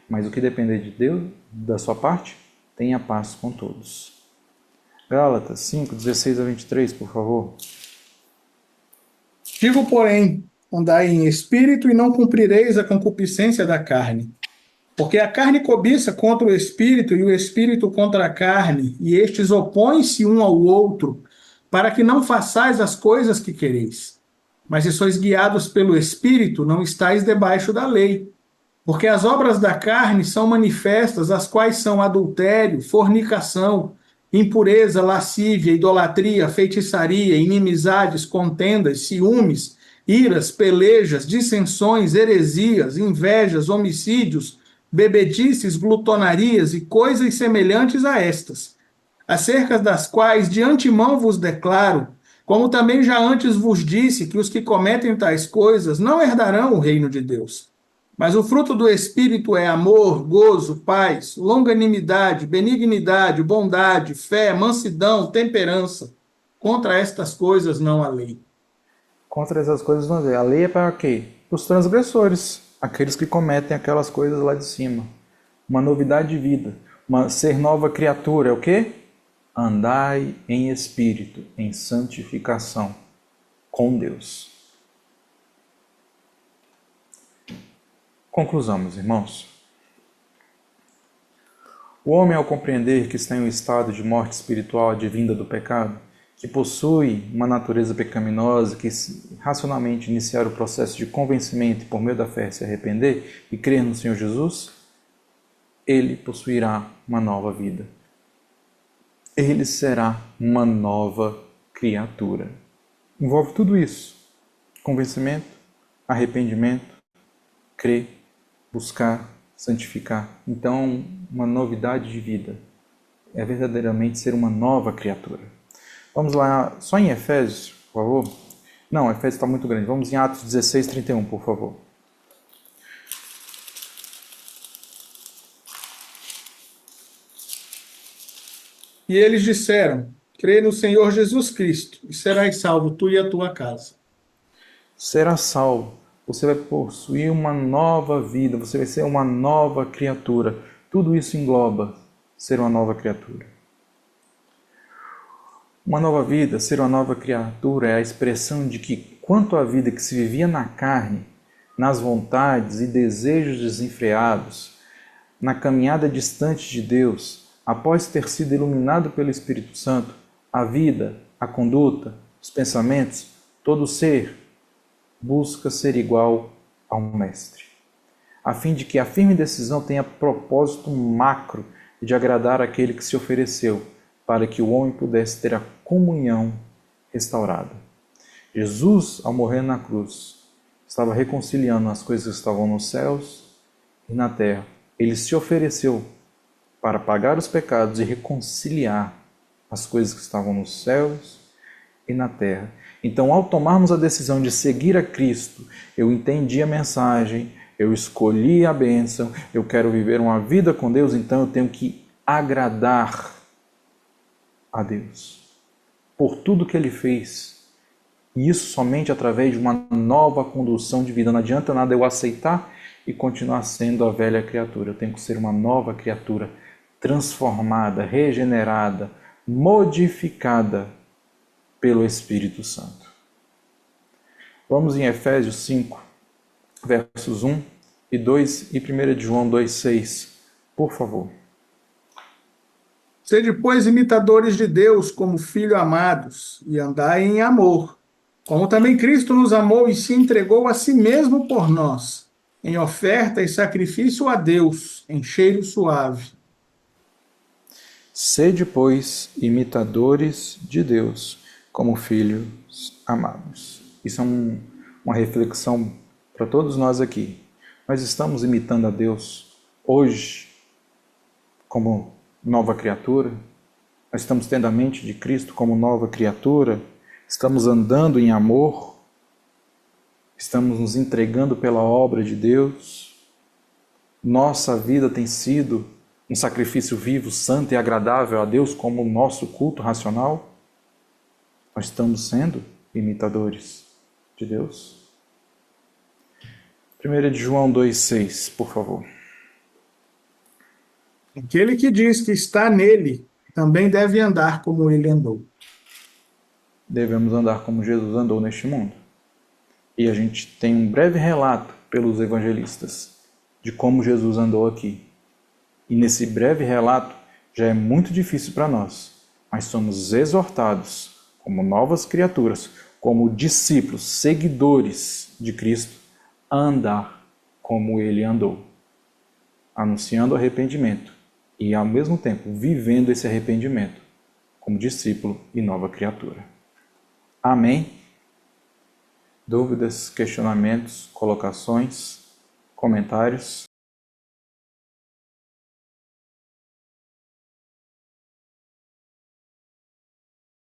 Mas o que depender de Deus, da sua parte, tenha paz com todos. Gálatas 5, 16 a 23, por favor. Digo, porém, andai em espírito e não cumprireis a concupiscência da carne. Porque a carne cobiça contra o espírito e o espírito contra a carne, e estes opõem-se um ao outro, para que não façais as coisas que quereis. Mas se sois guiados pelo espírito, não estáis debaixo da lei. Porque as obras da carne são manifestas, as quais são adultério, fornicação, impureza, lascívia, idolatria, feitiçaria, inimizades, contendas, ciúmes, iras, pelejas, dissensões, heresias, invejas, homicídios, bebedices, glutonarias e coisas semelhantes a estas, acerca das quais de antemão vos declaro, como também já antes vos disse, que os que cometem tais coisas não herdarão o reino de Deus. Mas o fruto do Espírito é amor, gozo, paz, longanimidade, benignidade, bondade, fé, mansidão, temperança. Contra estas coisas não há lei. Contra essas coisas não há lei. A lei é para quê? Para os transgressores, aqueles que cometem aquelas coisas lá de cima. Uma novidade de vida, ser nova criatura é o quê? Andai em espírito, em santificação com Deus. Conclusão, meus irmãos. O homem, ao compreender que está em um estado de morte espiritual advinda do pecado, que possui uma natureza pecaminosa, que racionalmente iniciar o processo de convencimento e por meio da fé se arrepender e crer no Senhor Jesus, ele possuirá uma nova vida. Ele será uma nova criatura. Envolve tudo isso: convencimento, arrependimento, crer, buscar, santificar. Então, uma novidade de vida é verdadeiramente ser uma nova criatura. Vamos lá, só em Efésios, por favor. Não, Efésios está muito grande. Vamos em Atos 16, 31, por favor. E eles disseram: crê no Senhor Jesus Cristo, e serás salvo tu e a tua casa. Será salvo. Você vai possuir uma nova vida, você vai ser uma nova criatura. Tudo isso engloba ser uma nova criatura. Uma nova vida, ser uma nova criatura, é a expressão de que, quanto à vida que se vivia na carne, nas vontades e desejos desenfreados, na caminhada distante de Deus, após ter sido iluminado pelo Espírito Santo, a vida, a conduta, os pensamentos, todo o ser, busca ser igual ao Mestre, a fim de que a firme decisão tenha propósito macro de agradar aquele que se ofereceu, para que o homem pudesse ter a comunhão restaurada. Jesus, ao morrer na cruz, estava reconciliando as coisas que estavam nos céus e na terra. Ele se ofereceu para pagar os pecados e reconciliar as coisas que estavam nos céus e na terra. Então, ao tomarmos a decisão de seguir a Cristo, eu entendi a mensagem, eu escolhi a bênção, eu quero viver uma vida com Deus, então eu tenho que agradar a Deus por tudo que Ele fez. E isso somente através de uma nova condução de vida. Não adianta nada eu aceitar e continuar sendo a velha criatura. Eu tenho que ser uma nova criatura, transformada, regenerada, modificada pelo Espírito Santo. Vamos em Efésios 5, versos 1 e 2 e 1 de João 2, 6, por favor. Sede, pois, imitadores de Deus como filhos amados, e andai em amor, como também Cristo nos amou e se entregou a si mesmo por nós, em oferta e sacrifício a Deus, em cheiro suave. Sede, pois, imitadores de Deus, como filhos amados. Isso é uma reflexão para todos nós aqui. Nós estamos imitando a Deus hoje como nova criatura? Nós estamos tendo a mente de Cristo como nova criatura? Estamos andando em amor? Estamos nos entregando pela obra de Deus? Nossa vida tem sido um sacrifício vivo, santo e agradável a Deus como o nosso culto racional? Nós estamos sendo imitadores de Deus? 1 de João 2,6, por favor. Aquele que diz que está nele, também deve andar como ele andou. Devemos andar como Jesus andou neste mundo. E a gente tem um breve relato pelos evangelistas de como Jesus andou aqui. E nesse breve relato já é muito difícil para nós, mas somos exortados como novas criaturas, como discípulos, seguidores de Cristo, a andar como ele andou, anunciando arrependimento e, ao mesmo tempo, vivendo esse arrependimento como discípulo e nova criatura. Amém? Dúvidas, questionamentos, colocações, comentários?